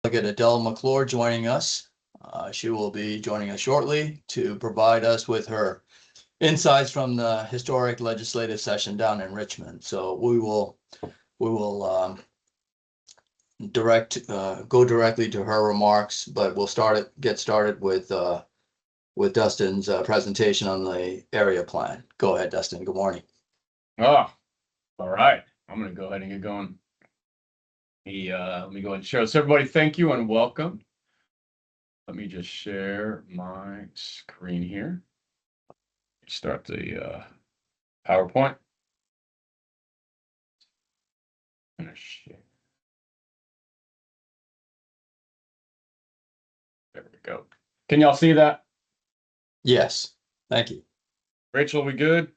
Delegate Adele McClure joining us. She will be joining us shortly to provide us with her insights from the historic legislative session down in Richmond. So we will go directly to her remarks, but we'll get started with Dustin's presentation on the area plan. Go ahead, Dustin. Good morning. Oh, all right. I'm going to go ahead and get going. Let me go ahead and share. So everybody, thank you and welcome. Let me just share my screen here. Start the PowerPoint. Finish. There we go. Can y'all see that? Yes. Thank you. Rachel, we good?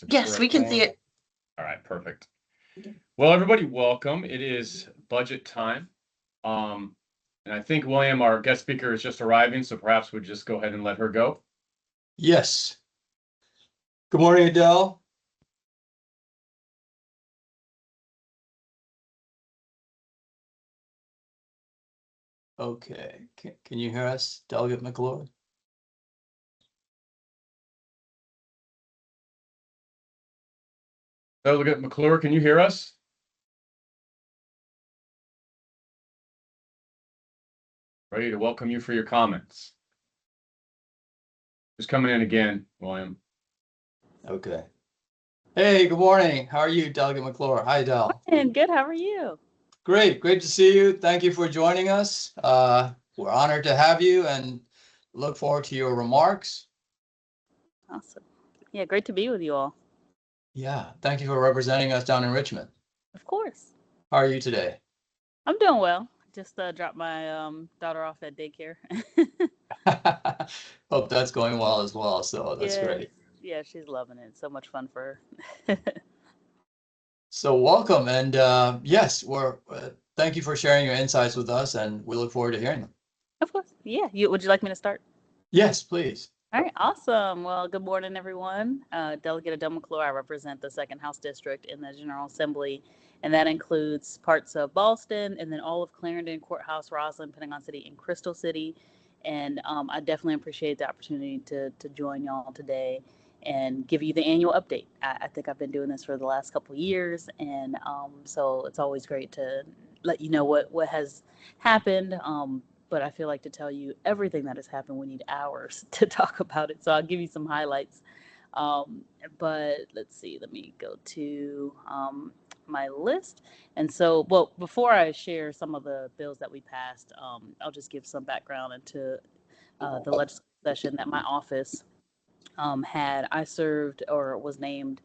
Yes, we can see it. All right, perfect. Well, everybody, welcome. It is budget time. And I think William, our guest speaker, is just arriving, so perhaps we'd just go ahead and let her go. Yes. Good morning, Adele. Okay. Can you hear us, Delegate McClure? Delegate McClure, can you hear us? Ready to welcome you for your comments. Just coming in again, William. Okay. Hey, good morning. How are you, Delegate McClure? Hi, Adele. Good. How are you? Great to see you. Thank you for joining us. We're honored to have you and look forward to your remarks. Awesome. Yeah, great to be with you all. Yeah, thank you for representing us down in Richmond. Of course. How are you today? I'm doing well. Just dropped my daughter off at daycare. Hope that's going well as well. So that's great. Yeah, she's loving it. So much fun for her. So welcome, and yes, thank you for sharing your insights with us, and we look forward to hearing them. Of course. Yeah. Would you like me to start? Yes, please. All right, awesome. Well, good morning, everyone. Delegate Adele McClure, I represent the 2nd House District in the General Assembly, and that includes parts of Ballston and then all of Clarendon, Courthouse, Roslyn, Pentagon City, and Crystal City. And I definitely appreciate the opportunity to join y'all today and give you the annual update. I think I've been doing this for the last couple of years, and so it's always great to let you know what has happened. But I feel like to tell you everything that has happened, we need hours to talk about it. So I'll give you some highlights. But let's see, let me go to my list. And so, well, before I share some of the bills that we passed, I'll just give some background into the legislative session that my office had. I served or was named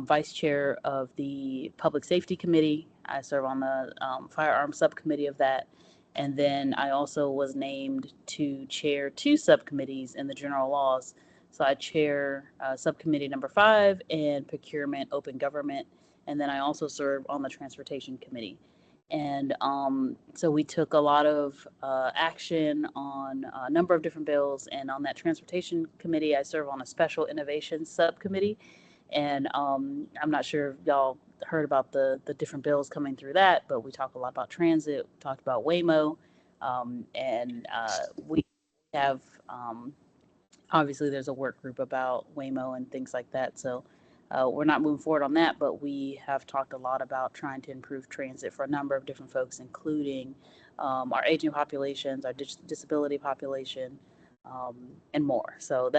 vice chair of the Public Safety Committee. I serve on the firearms subcommittee of that. And then I also was named to chair 2 subcommittees in the general laws. So I chair subcommittee number 5 and procurement, open government. And then I also serve on the transportation committee. And so we took a lot of action on a number of different bills. And on that transportation committee, I serve on a special innovation subcommittee. And I'm not sure if y'all heard about the different bills coming through that, but we talk a lot about transit, we talked about Waymo, and we have, obviously there's a work group about Waymo and things like that. So we're not moving forward on that, but we have talked a lot about trying to improve transit for a number of different folks, including our aging populations, our disability population, and more. So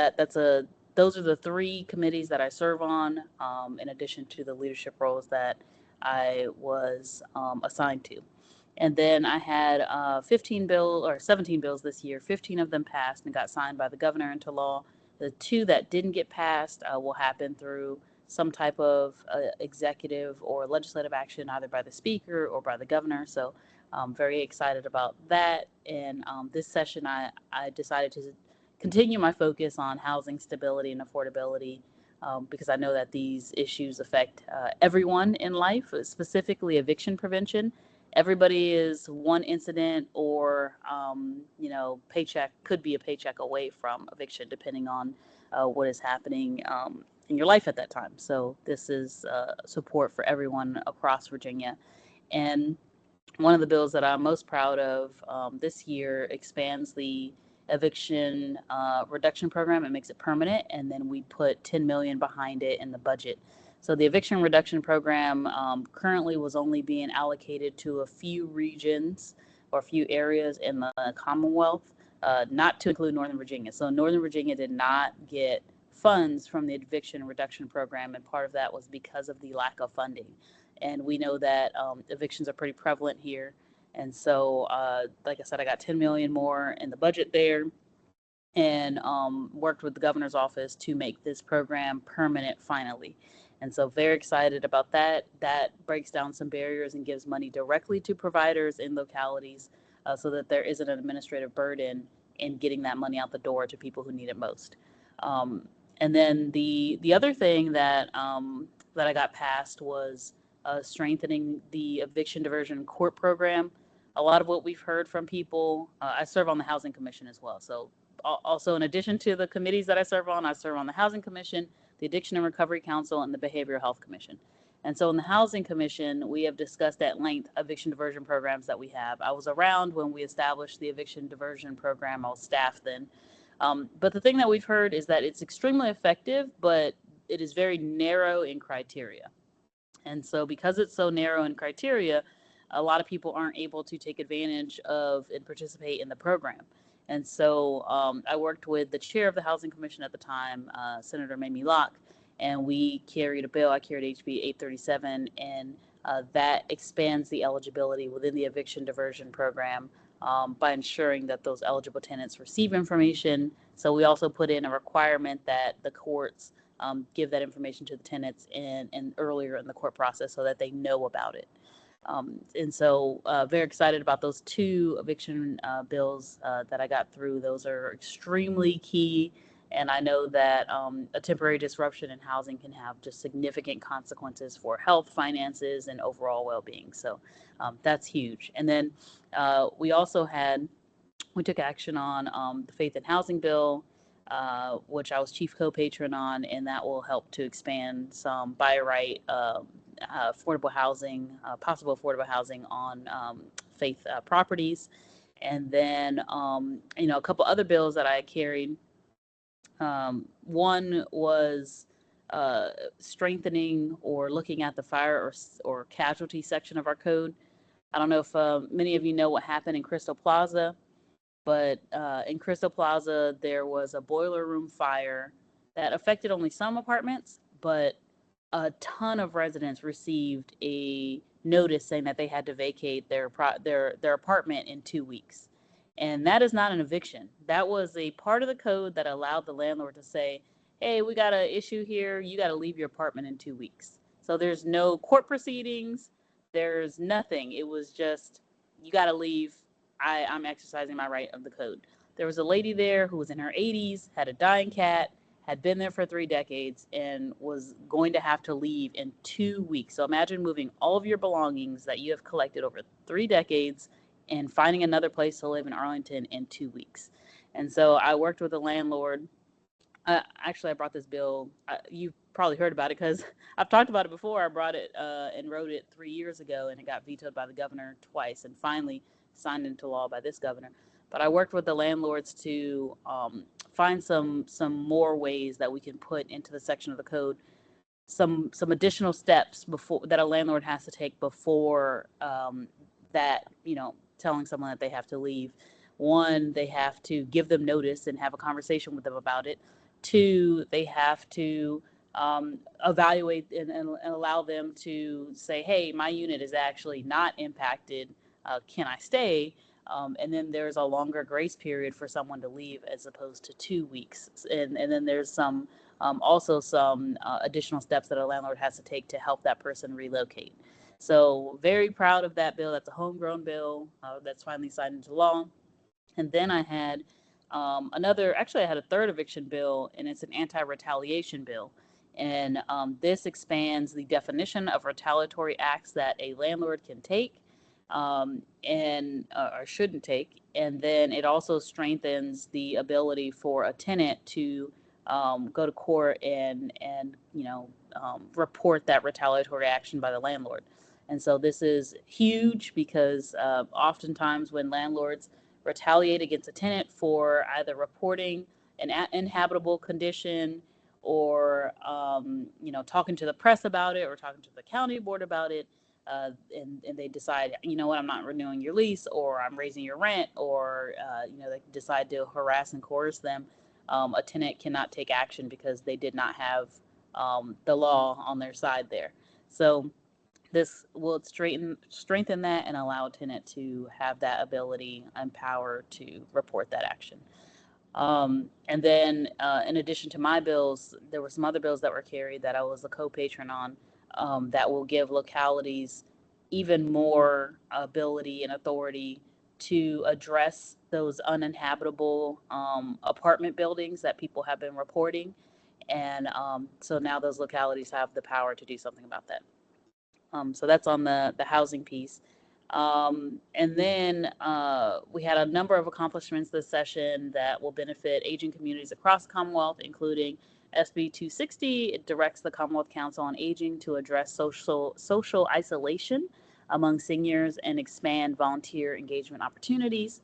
those are the 3 committees that I serve on, in addition to the leadership roles that I was assigned to. And then I had 17 bills this year. 15 of them passed and got signed by the governor into law. The 2 that didn't get passed will happen through some type of executive or legislative action, either by the speaker or by the governor. So I'm very excited about that. And this session, I decided to continue my focus on housing stability and affordability, because I know that these issues affect everyone in life, specifically eviction prevention. Everybody is one incident or, paycheck, could be a paycheck away from eviction, depending on what is happening in your life at that time. So this is support for everyone across Virginia. And one of the bills that I'm most proud of this year expands the eviction reduction program. It makes it permanent, and then we put 10 million behind it in the budget. So the eviction reduction program currently was only being allocated to a few regions or a few areas in the Commonwealth, not to include Northern Virginia. So Northern Virginia did not get funds from the eviction reduction program, and part of that was because of the lack of funding. And we know that evictions are pretty prevalent here. And so, like I said, I got 10 million more in the budget there, and worked with the governor's office to make this program permanent finally. And so very excited about that. That breaks down some barriers and gives money directly to providers in localities so that there isn't an administrative burden in getting that money out the door to people who need it most. And then the other thing that that I got passed was strengthening the eviction diversion court program. A lot of what we've heard from people, I serve on the Housing Commission as well. So also, in addition to the committees that I serve on the Housing Commission, the Addiction and Recovery Council, and the Behavioral Health Commission. And so in the Housing Commission, we have discussed at length eviction diversion programs that we have. I was around when we established the eviction diversion program. I was staff then. But the thing that we've heard is that it's extremely effective, but it is very narrow in criteria. And so because it's so narrow in criteria, a lot of people aren't able to take advantage of and participate in the program. And so I worked with the chair of the Housing Commission at the time, Senator Mamie Locke, and we carried a bill. I carried HB 837, and that expands the eligibility within the eviction diversion program by ensuring that those eligible tenants receive information. So we also put in a requirement that the courts give that information to the tenants and earlier in the court process so that they know about it. And so very excited about those two eviction bills that I got through. Those are extremely key. And I know that a temporary disruption in housing can have just significant consequences for health, finances, and overall well-being. So that's huge. And then we took action on the Faith and Housing Bill, which I was chief co-patron on, and that will help to expand some buy right affordable housing, possible affordable housing on faith properties. And then, a couple other bills that I carried. One was strengthening or looking at the fire or casualty section of our code. I don't know if many of you know what happened in Crystal Plaza, but in Crystal Plaza, there was a boiler room fire that affected only some apartments, but a ton of residents received a notice saying that they had to vacate their apartment in 2 weeks. And that is not an eviction. That was a part of the code that allowed the landlord to say, hey, we got an issue here. You got to leave your apartment in 2 weeks. So there's no court proceedings. There's nothing. It was just, you got to leave. I'm exercising my right of the code. There was a lady there who was in her 80s, had a dying cat, had been there for 3 decades, and was going to have to leave in 2 weeks. So imagine moving all of your belongings that you have collected over 3 decades and finding another place to live in Arlington in 2 weeks. And so I worked with the landlord. Actually, I brought this bill. You've probably heard about it because I've talked about it before. I brought it and wrote it 3 years ago, and it got vetoed by the governor twice and finally signed into law by this governor. But I worked with the landlords to find some more ways that we can put into the section of the code some additional steps before that a landlord has to take before that, telling someone that they have to leave. One, they have to give them notice and have a conversation with them about it. 2, they have to evaluate and allow them to say, hey, my unit is actually not impacted. Can I stay? And then there's a longer grace period for someone to leave as opposed to 2 weeks. And then there's some additional steps that a landlord has to take to help that person relocate. So very proud of that bill. That's a homegrown bill that's finally signed into law. And then I had I had a third eviction bill, and it's an anti-retaliation bill. And this expands the definition of retaliatory acts that a landlord can take or shouldn't take. And then it also strengthens the ability for a tenant to go to court and report that retaliatory action by the landlord. And so this is huge because oftentimes when landlords retaliate against a tenant for either reporting an inhabitable condition or talking to the press about it or talking to the county board about it, and they decide, you know what, I'm not renewing your lease, or I'm raising your rent, or they decide to harass and coerce them, a tenant cannot take action because they did not have the law on their side there. So this will strengthen that and allow a tenant to have that ability and power to report that action. And then in addition to my bills, there were some other bills that were carried that I was a co-patron on, that will give localities even more ability and authority to address those uninhabitable apartment buildings that people have been reporting. And so now those localities have the power to do something about that. So that's on the housing piece. And then we had a number of accomplishments this session that will benefit aging communities across the Commonwealth, including SB 260. It directs the Commonwealth Council on Aging to address social isolation among seniors and expand volunteer engagement opportunities.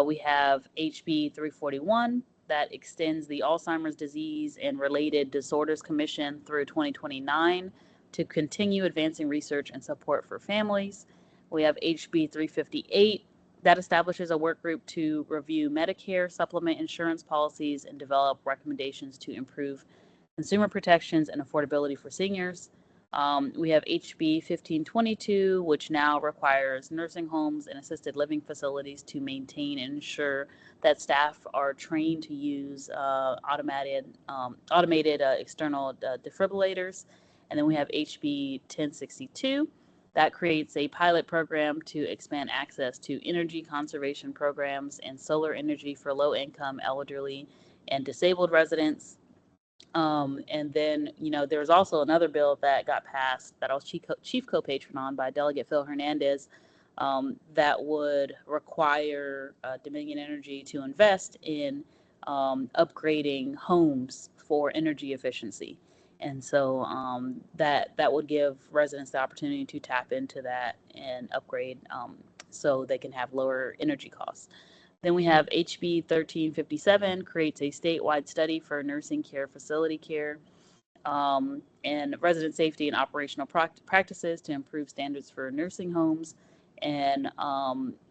We have HB 341 that extends the Alzheimer's disease and related disorders commission through 2029 to continue advancing research and support for families. We have HB 358 that establishes a work group to review Medicare supplement insurance policies and develop recommendations to improve consumer protections and affordability for seniors. We have HB 1522, which now requires nursing homes and assisted living facilities to maintain and ensure that staff are trained to use automated external defibrillators. And then we have HB 1062 that creates a pilot program to expand access to energy conservation programs and solar energy for low-income, elderly, and disabled residents. And then, there's also another bill that got passed that I was chief co-patron on by Delegate Phil Hernandez, that would require Dominion Energy to invest in upgrading homes for energy efficiency. And so that would give residents the opportunity to tap into that and upgrade so they can have lower energy costs. Then we have HB 1357 creates a statewide study for nursing care facility care and resident safety and operational practices to improve standards for nursing homes. And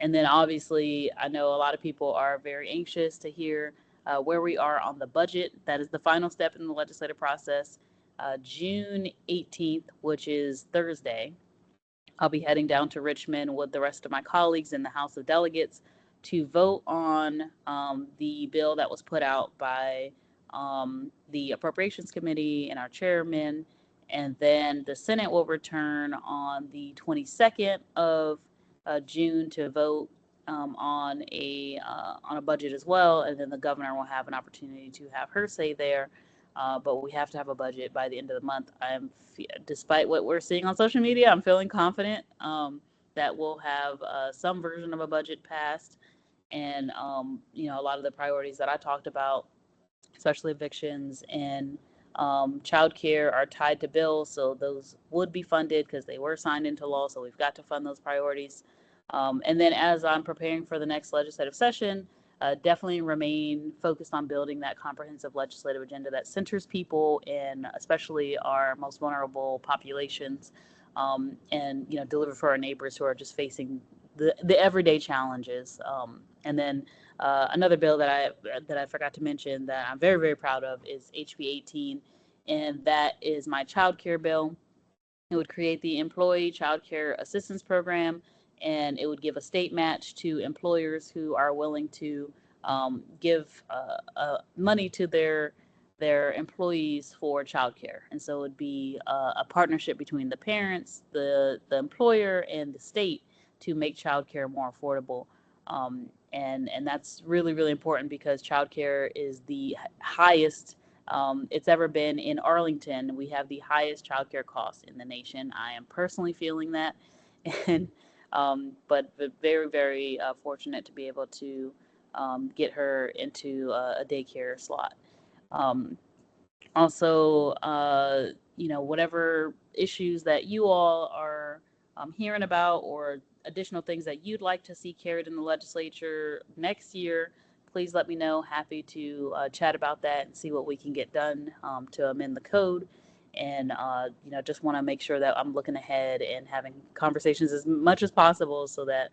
then obviously, I know a lot of people are very anxious to hear where we are on the budget. That is the final step in the legislative process. June 18th, which is Thursday, I'll be heading down to Richmond with the rest of my colleagues in the House of Delegates to vote on the bill that was put out by the Appropriations Committee and our chairman. And then the Senate will return on the 22nd of June to vote on a budget as well. And then the governor will have an opportunity to have her say there. But we have to have a budget by the end of the month. Despite what we're seeing on social media, I'm feeling confident that we'll have some version of a budget passed. And, a lot of the priorities that I talked about, especially evictions and childcare, are tied to bills. So those would be funded because they were signed into law. So we've got to fund those priorities. And then as I'm preparing for the next legislative session, definitely remain focused on building that comprehensive legislative agenda that centers people and especially our most vulnerable populations, and deliver for our neighbors who are just facing the everyday challenges. And then another bill that I forgot to mention that I'm very, very proud of is HB 18, and that is my child care bill. It would create the Employee Child Care Assistance Program, and it would give a state match to employers who are willing to give money to their employees for childcare. And so it would be a partnership between the parents, the employer, and the state to make childcare more affordable. And that's really, really important because childcare is the highest it's ever been in Arlington. We have the highest childcare costs in the nation. I am personally feeling that, and but very, very fortunate to be able to get her into a daycare slot. Also, whatever issues that you all are hearing about, or additional things that you'd like to see carried in the legislature next year, please let me know. Happy to chat about that and see what we can get done to amend the code. And just want to make sure that I'm looking ahead and having conversations as much as possible, so that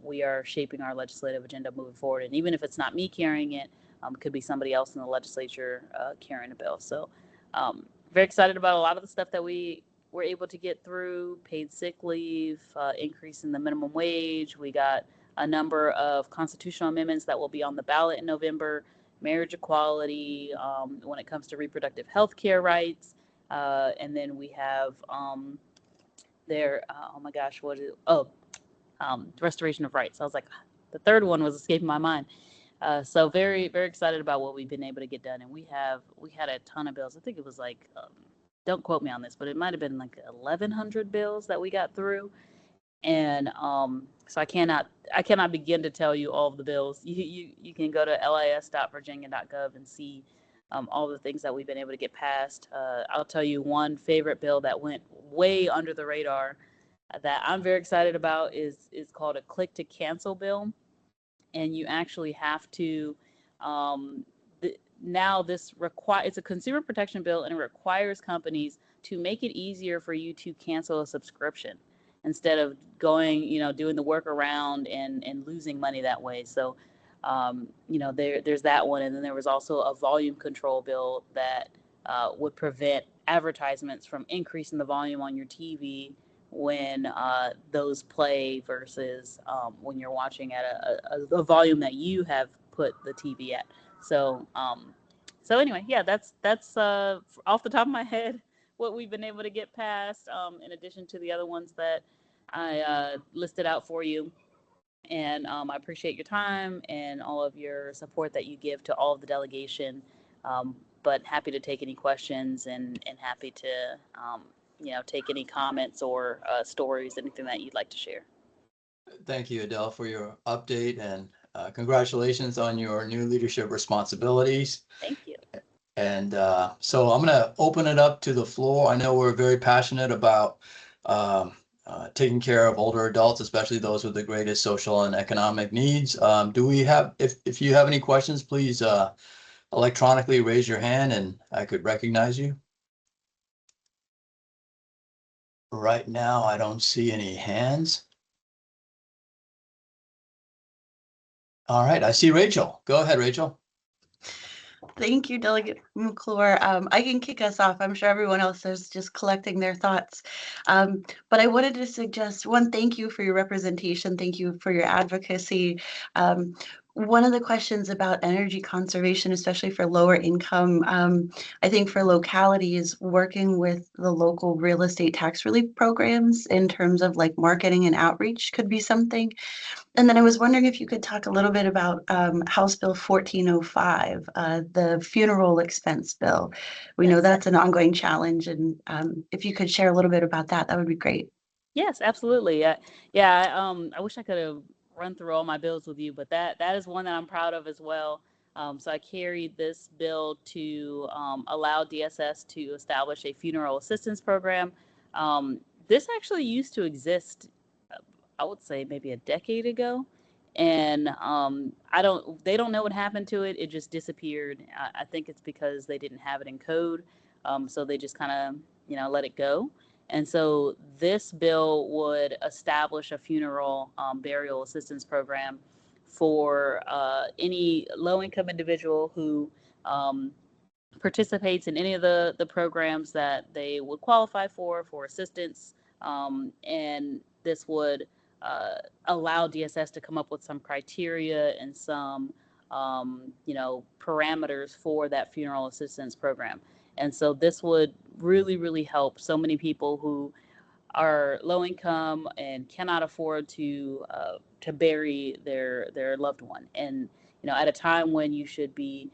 we are shaping our legislative agenda moving forward. And even if it's not me carrying it, it could be somebody else in the legislature carrying a bill. So very excited about a lot of the stuff that we were able to get through. Paid sick leave, increase in the minimum wage. We got a number of constitutional amendments that will be on the ballot in November. Marriage equality, when it comes to reproductive health care rights. And then we have oh my gosh, what is it? Restoration of rights. I was like, the third one was escaping my mind. So very, very excited about what we've been able to get done. And we had a ton of bills. I think it was like, don't quote me on this, but it might have been like 1,100 bills that we got through. And so I cannot begin to tell you all of the bills. You can go to lis.virginia.gov and see all the things that we've been able to get passed. I'll tell you one favorite bill that went way under the radar that I'm very excited about is called a click to cancel bill. And you actually have to now it's a consumer protection bill, and it requires companies to make it easier for you to cancel a subscription instead of going, doing the workaround and losing money that way. So there's that one. And then there was also a volume control bill that would prevent advertisements from increasing the volume on your TV when those play versus when you're watching at a volume that you have put the TV at. So anyway, yeah, that's off the top of my head what we've been able to get past, in addition to the other ones that I listed out for you. And I appreciate your time and all of your support that you give to all of the delegation. But happy to take any questions and happy to take any comments or stories, anything that you'd like to share. Thank you, Adele, for your update, and congratulations on your new leadership responsibilities. Thank you. And so I'm going to open it up to the floor. I know we're very passionate about taking care of older adults, especially those with the greatest social and economic needs. Do we have, if you have any questions, please electronically raise your hand and I could recognize you. Right now, I don't see any hands. All right, I see Rachel. Go ahead, Rachel. Thank you, Delegate McClure. I can kick us off. I'm sure everyone else is just collecting their thoughts. But I wanted to suggest one, thank you for your representation. Thank you for your advocacy. One of the questions about energy conservation, especially for lower income, I think for localities, working with the local real estate tax relief programs in terms of like marketing and outreach could be something. And then I was wondering if you could talk a little bit about House Bill 1405, the funeral expense bill. We know that's an ongoing challenge, and if you could share a little bit about that, that would be great. Yes, absolutely. I wish I could have run through all my bills with you, but that is one that I'm proud of as well. So I carried this bill to allow DSS to establish a funeral assistance program. This actually used to exist, I would say maybe a decade ago, and they don't know what happened to it. It just disappeared. I think it's because they didn't have it in code, so they just kind of let it go. And so this bill would establish a funeral burial assistance program for any low-income individual who participates in any of the programs that they would qualify for assistance. And this would allow DSS to come up with some criteria and some parameters for that funeral assistance program. And so this would really, really help so many people who are low income and cannot afford to bury their loved one. And at a time when you should be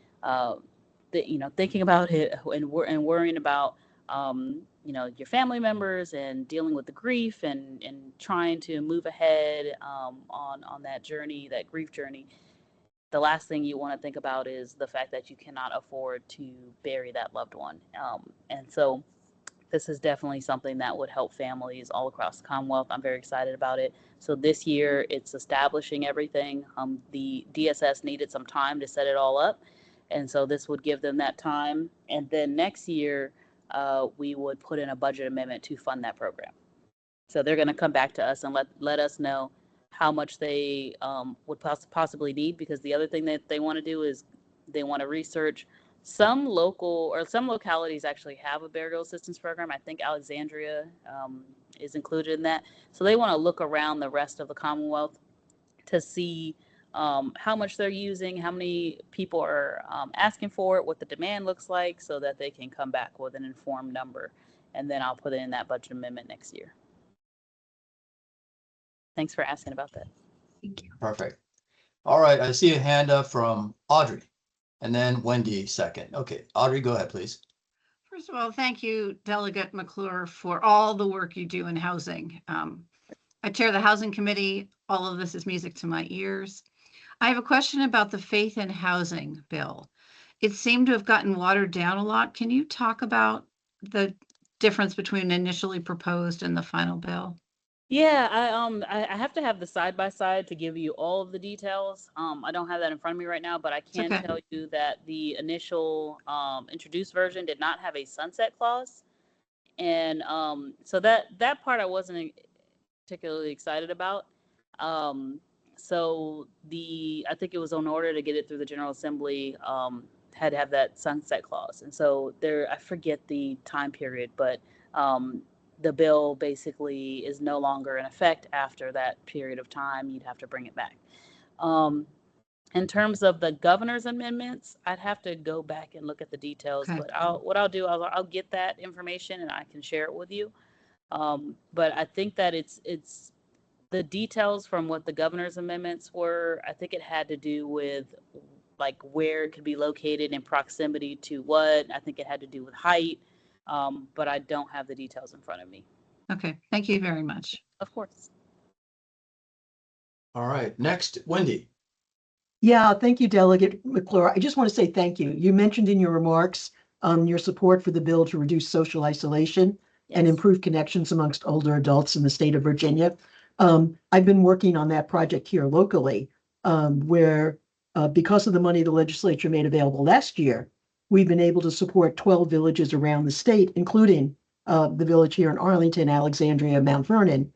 thinking about it and worrying about your family members and dealing with the grief and trying to move ahead on that journey, that grief journey. The last thing you want to think about is the fact that you cannot afford to bury that loved one. And so this is definitely something that would help families all across the Commonwealth. I'm very excited about it. So this year, it's establishing everything. The DSS needed some time to set it all up, and so this would give them that time. And then next year, we would put in a budget amendment to fund that program. So they're going to come back to us and let us know how much they would possibly need, because the other thing that they want to do is they want to research. Some localities actually have a burial assistance program. I think Alexandria is included in that. So they want to look around the rest of the Commonwealth to see how much they're using, how many people are asking for it, what the demand looks like, so that they can come back with an informed number. And then I'll put it in that budget amendment next year. Thanks for asking about that. Thank you. Perfect. All right, I see a hand up from Audrey, and then Wendy second. Okay, Audrey, go ahead, please. First of all, thank you, Delegate McClure, for all the work you do in housing. I chair the Housing Committee. All of this is music to my ears. I have a question about the Faith in Housing bill. It seemed to have gotten watered down a lot. Can you talk about the difference between initially proposed and the final bill? Yeah, I have to have the side by side to give you all of the details. I don't have that in front of me right now, but I can okay. tell you that the initial introduced version did not have a sunset clause, and so that part I wasn't particularly excited about. So I think it was in order to get it through the General Assembly, had to have that sunset clause, and so I forget the time period, but the bill basically is no longer in effect after that period of time. You'd have to bring it back. In terms of the governor's amendments, I'd have to go back and look at the details, Okay. but I'll get that information and I can share it with you. But I think that it's the details from what the governor's amendments were. I think it had to do with like where it could be located in proximity to what. I think it had to do with height. But I don't have the details in front of me. Okay, thank you very much. Of course. All right, next, Wendy. Yeah, thank you, Delegate McClure. I just want to say thank you. You mentioned in your remarks your support for the bill to reduce social isolation and improve connections amongst older adults in the state of Virginia. I've been working on that project here locally, where because of the money the legislature made available last year, we've been able to support 12 villages around the state, including the village here in Arlington, Alexandria, Mount Vernon,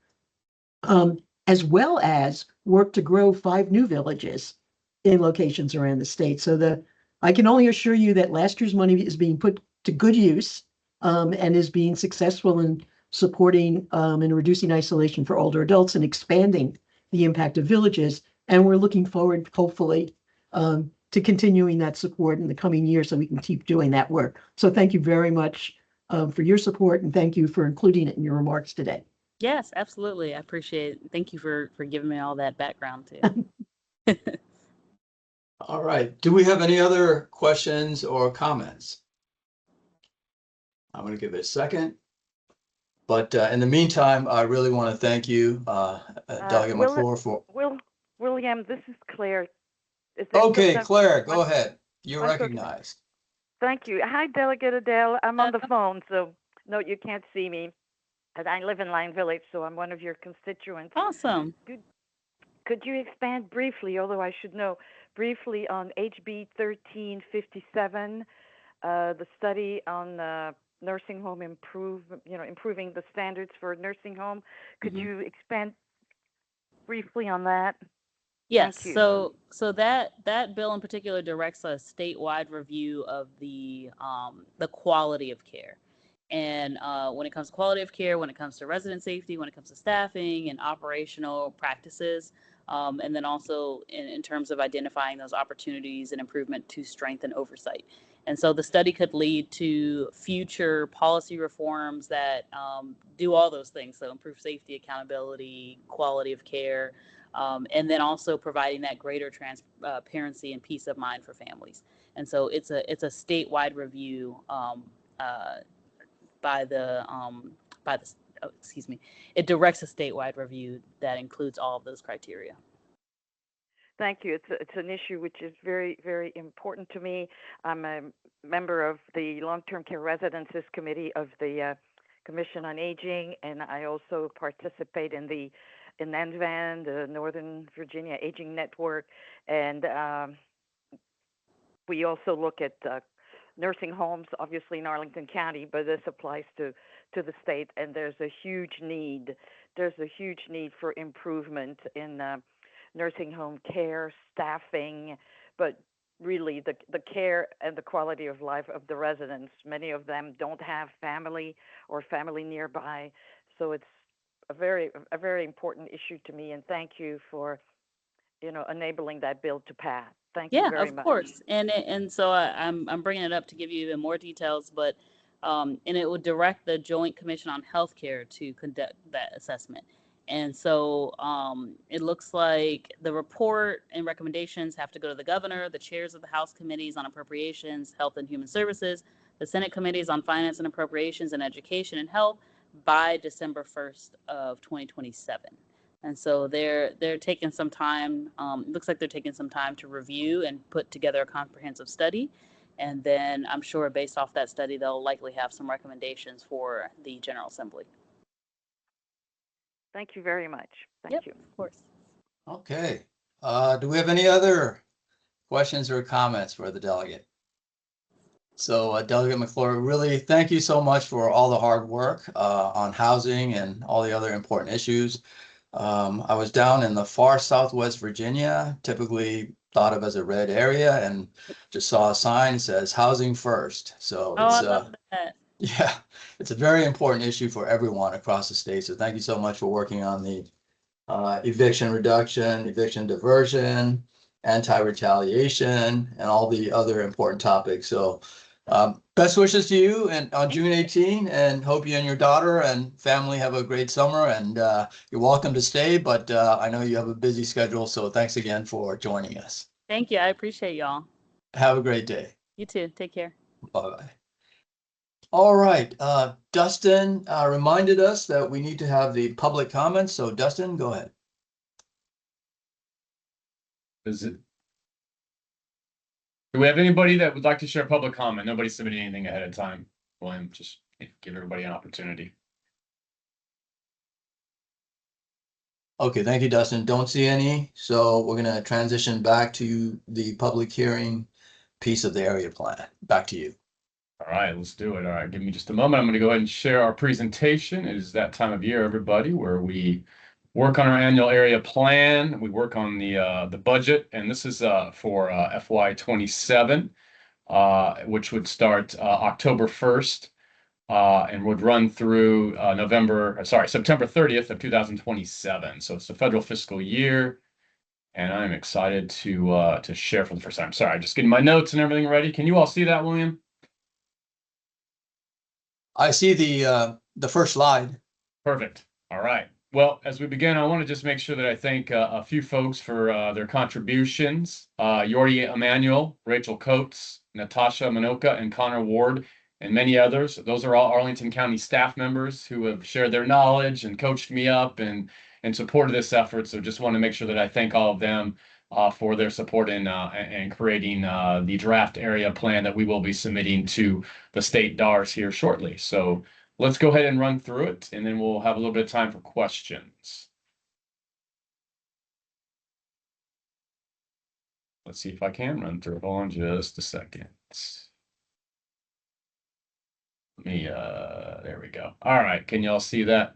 as well as work to grow 5 new villages in locations around the state. So I can only assure you that last year's money is being put to good use and is being successful in supporting and reducing isolation for older adults and expanding the impact of villages. And we're looking forward, hopefully, to continuing that support in the coming years so we can keep doing that work. So thank you very much for your support, and thank you for including it in your remarks today. Yes, absolutely. I appreciate it. Thank you for giving me all that background too. All right, do we have any other questions or comments? I'm going to give it a second. But in the meantime, I really want to thank you, Delegate McClure, for. William, this is Claire. Okay, Claire, go ahead. You're recognized. Thank you. Hi, Delegate Adele. I'm on the phone, so no, you can't see me. And I live in Lion Village, so I'm one of your constituents. Awesome. Could you expand briefly, although I should know, briefly on HB 1357, the study on nursing home improving the standards for nursing home? Could you expand briefly on that? Yes. So that bill in particular directs a statewide review of the quality of care. And when it comes to quality of care, when it comes to resident safety, when it comes to staffing and operational practices, and then also in terms of identifying those opportunities and improvement to strengthen oversight. And so the study could lead to future policy reforms that do all those things. So improve safety, accountability, quality of care, and then also providing that greater transparency and peace of mind for families. And so it's a statewide review it directs a statewide review that includes all of those criteria. Thank you. It's an issue which is very, very important to me. I'm a member of the Long-Term Care Residences Committee of the Commission on Aging, and I also participate in NVAN, the Northern Virginia Aging Network, and we also look at nursing homes, obviously in Arlington County, but this applies to the state, and there's a huge need. There's a huge need for improvement in nursing home care, staffing, but really the care and the quality of life of the residents. Many of them don't have family or family nearby, so it's a very important issue to me, and thank you for enabling that bill to pass. Thank you Yeah, very of much. course. And so I'm bringing it up to give you even more details, but and it would direct the Joint Commission on Healthcare to conduct that assessment. And so it looks like the report and recommendations have to go to the governor, the chairs of the House committees on Appropriations, Health and Human Services, the Senate committees on Finance and Appropriations, and Education and Health by December 1st of 2027. And so they're taking some time. It looks like they're taking some time to review and put together a comprehensive study. And then I'm sure based off that study, they'll likely have some recommendations for the General Assembly. Thank you very much. Thank you. Of course. Okay. Do we have any other questions or comments for the delegate? So Delegate McClure, really thank you so much for all the hard work on housing and all the other important issues. I was down in the far southwest Virginia, typically thought of as a red area, and just saw a sign that says housing first. So Oh, it's I love that. yeah, it's a very important issue for everyone across the state. So thank you so much for working on the eviction reduction, eviction diversion, anti-retaliation, and all the other important topics. So best wishes to you and on June 18, and hope you and your daughter and family have a great summer, and you're welcome to stay, but I know you have a busy schedule, so thanks again for joining us. Thank you. I appreciate y'all. Have a great day. You too. Take care. Bye-bye. All right, Dustin reminded us that we need to have the public comments, so Dustin, go ahead. Do we have anybody that would like to share public comment? Nobody submitted anything ahead of time. William, just give everybody an opportunity. Okay, thank you, Dustin. Don't see any, so we're going to transition back to the public hearing piece of the area plan. Back to you. All right, let's do it. All right, give me just a moment. I'm going to go ahead and share our presentation. It is that time of year, everybody, where we work on our annual area plan. We work on the budget, and this is for FY27, which would start October 1st and would run through September 30th of 2027. So it's the federal fiscal year, and I'm excited to share for the first time. Sorry, just getting my notes and everything ready. Can you all see that, William? I see the first slide. Perfect. All right. Well, as we begin, I want to just make sure that I thank a few folks for their contributions. Yordi Emanuel, Rachel Coates, Natasha Minoka, and Connor Ward, and many others. Those are all Arlington County staff members who have shared their knowledge and coached me up and supported this effort. So just want to make sure that I thank all of them for their support in creating the draft area plan that we will be submitting to the state DARs here shortly. So let's go ahead and run through it, and then we'll have a little bit of time for questions. Let's see if I can run through it. Hold on just a second. Let me, there we go. All right, can y'all see that?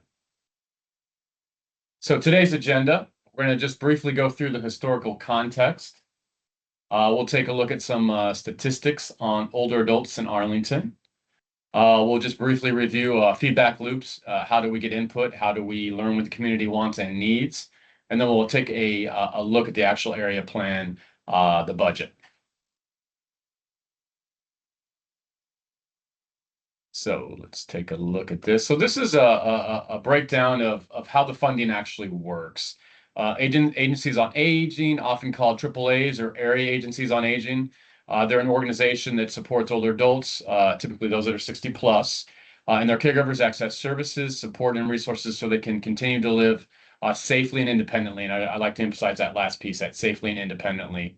So today's agenda, we're going to just briefly go through the historical context. We'll take a look at some statistics on older adults in Arlington. We'll just briefly review feedback loops. How do we get input? How do we learn what the community wants and needs? And then we'll take a look at the actual area plan, the budget. So let's take a look at this. So this is a breakdown of how the funding actually works. Agencies on Aging, often called AAAs or Area Agencies on Aging. They're an organization that supports older adults, typically those that are 60 plus, and their caregivers access services, support, and resources so they can continue to live safely and independently. And I like to emphasize that last piece, that safely and independently.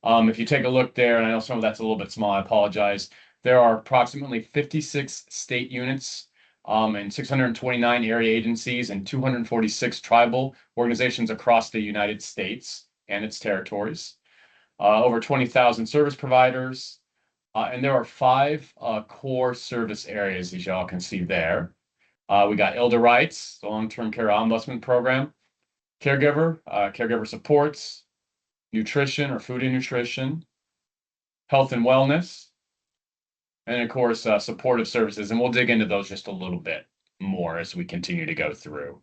If you take a look there, and I know some of that's a little bit small, I apologize. There are approximately 56 state units and 629 area agencies and 246 tribal organizations across the United States and its territories. Over 20,000 service providers. And there are 5 core service areas, as y'all can see there. We got elder rights, the long-term care ombudsman program, caregiver supports, nutrition or food and nutrition, health and wellness, and of course, supportive services. And we'll dig into those just a little bit more as we continue to go through.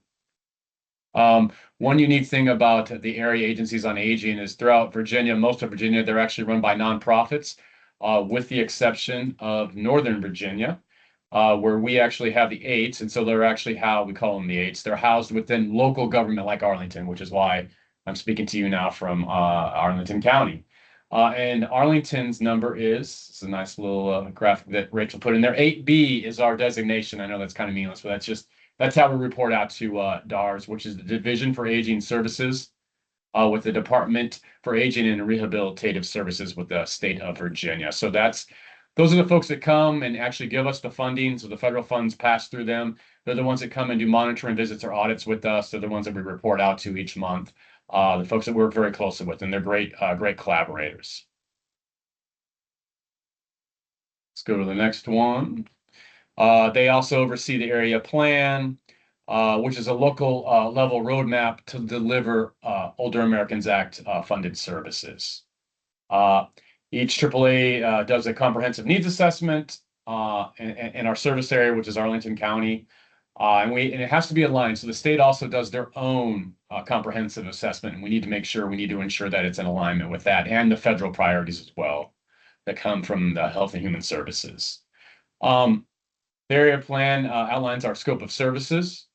One unique thing about the area agencies on aging is throughout Virginia, most of Virginia, they're actually run by nonprofits, with the exception of Northern Virginia, where we actually have the eights. And so they're actually how we call them the eights. They're housed within local government like Arlington, which is why I'm speaking to you now from Arlington County. And Arlington's number it's a nice little graphic that Rachel put in there. 8B is our designation. I know that's kind of meaningless, but that's how we report out to DARS, which is the Division for Aging Services, with the Department for Aging and Rehabilitative Services with the state of Virginia. So those are the folks that come and actually give us the funding. So the federal funds pass through them. They're the ones that come and do monitoring visits or audits with us. They're the ones that we report out to each month. The folks that we work very closely with, and they're great collaborators. Let's go to the next one. They also oversee the area plan, which is a local level roadmap to deliver Older Americans Act funded services. Each AAA does a comprehensive needs assessment in our service area, which is Arlington County. And it has to be aligned. So the state also does their own comprehensive assessment, and we need to ensure that it's in alignment with that and the federal priorities as well that come from the Health and Human Services. The area plan outlines our scope of services.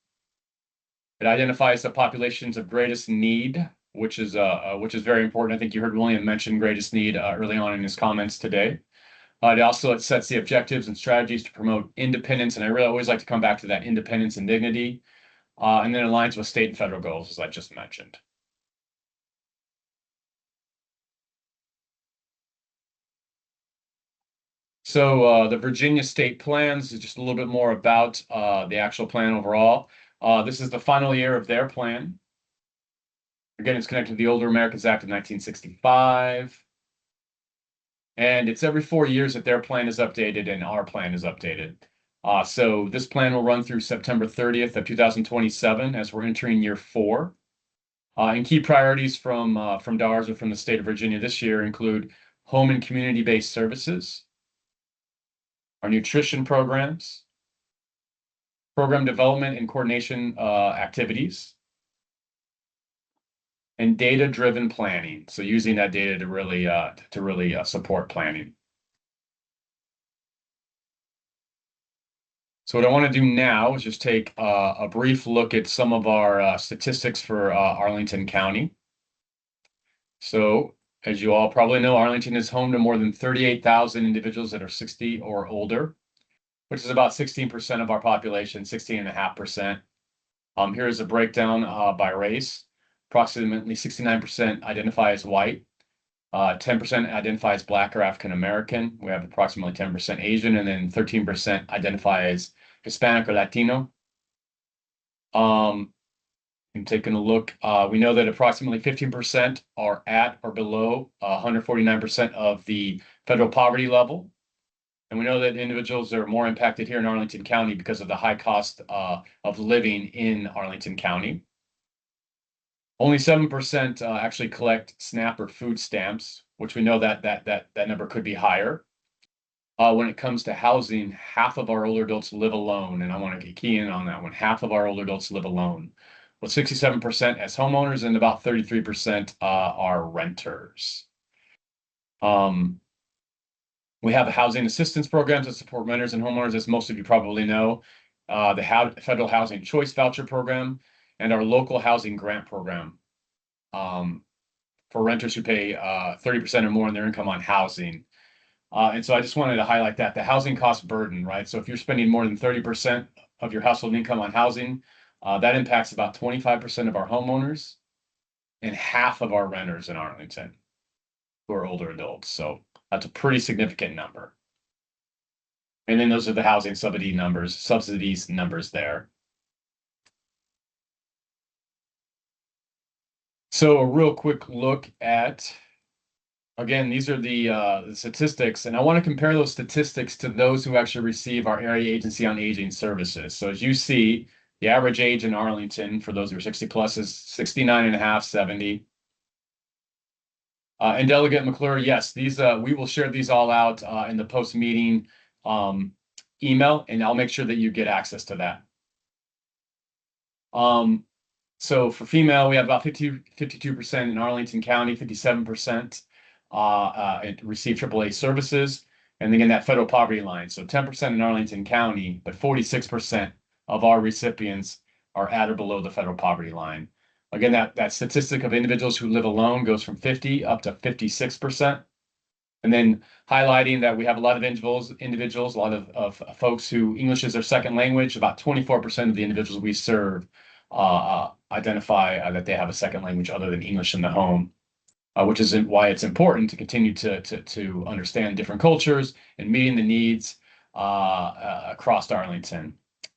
It identifies the populations of greatest need, which is very important. I think you heard William mention greatest need early on in his comments today. It sets the objectives and strategies to promote independence, and I really always like to come back to that independence and dignity, and then aligns with state and federal goals, as I just mentioned. So the Virginia state plans is just a little bit more about the actual plan overall. This is the final year of their plan. Again, it's connected to the Older Americans Act of 1965. And it's every 4 years that their plan is updated and our plan is updated. So this plan will run through September 30th of 2027 as we're entering year 4. And key priorities from DARS or from the state of Virginia this year include home and community-based services, our nutrition programs, program development and coordination activities, and data-driven planning. So using that data to really support planning. So what I want to do now is just take a brief look at some of our statistics for Arlington County. So as you all probably know, Arlington is home to more than 38,000 individuals that are 60 or older, which is about 16% of our population, 16.5%. Here's a breakdown by race. Approximately 69% identify as white, 10% identify as Black or African American. We have approximately 10% Asian, and then 13% identify as Hispanic or Latino. And taking a look, we know that approximately 15% are at or below 149% of the federal poverty level. And we know that individuals are more impacted here in Arlington County because of the high cost of living in Arlington County. Only 7% actually collect SNAP or food stamps, which we know that number could be higher. When it comes to housing, half of our older adults live alone, and I want to key in on that one. Half of our older adults live alone, with 67% as homeowners and about 33% are renters. We have housing assistance programs that support renters and homeowners, as most of you probably know. The Federal Housing Choice Voucher Program and our local housing grant program for renters who pay 30% or more in their income on housing. And so I just wanted to highlight that the housing cost burden, right? So if you're spending more than 30% of your household income on housing, that impacts about 25% of our homeowners and half of our renters in Arlington who are older adults. So that's a pretty significant number. And then those are the housing subsidies numbers there. So a real quick look at, again, these are the statistics, and I want to compare those statistics to those who actually receive our Area Agency on Aging services. So as you see, the average age in Arlington for those who are 60 plus is 69 and a half, 70. And Delegate McClure, yes, these we will share these all out in the post-meeting email, and I'll make sure that you get access to that. So for female, we have about 52% in Arlington County, 57% receive AAA services. And again, that federal poverty line. So 10% in Arlington County, but 46% of our recipients are at or below the federal poverty line. Again, that statistic of individuals who live alone goes from 50 up to 56%. And then highlighting that we have a lot of individuals, a lot of folks who English is their second language. About 24% of the individuals we serve identify that they have a second language other than English in the home, which is why it's important to continue to understand different cultures and meeting the needs across Arlington.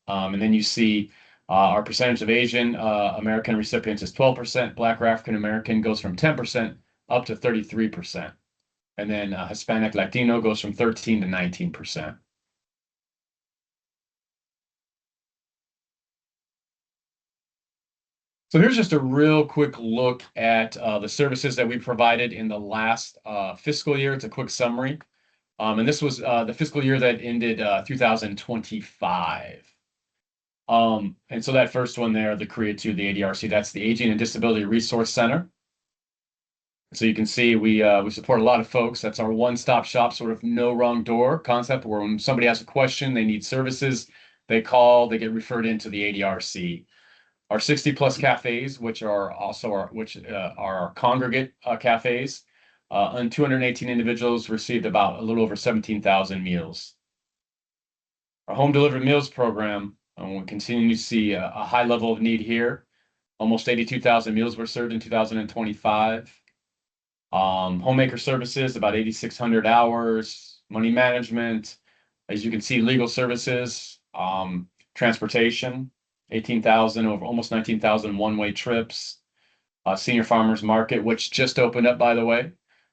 And then you see our percentage of Asian American recipients is 12%. Black or African American goes from 10% up to 33%. And then Hispanic Latino goes from 13 to 19%. So here's just a real quick look at the services that we provided in the last fiscal year. It's a quick summary. And this was the fiscal year that ended 2025. And so that first one there, the CREA 2, the ADRC, that's the Aging and Disability Resource Center. So you can see we support a lot of folks. That's our one-stop shop, sort of no wrong door concept, where when somebody has a question, they need services, they call, they get referred into the ADRC. Our 60 plus cafes, which are also our congregate cafes, and 218 individuals received about a little over 17,000 meals. Our home delivered meals program, we continue to see a high level of need here. Almost 82,000 meals were served in 2025. Homemaker services, about 8,600 hours. Money management, as you can see, legal services, transportation, 18,000 over almost 19,000 one-way trips. Senior farmers market, which just opened up, by the way.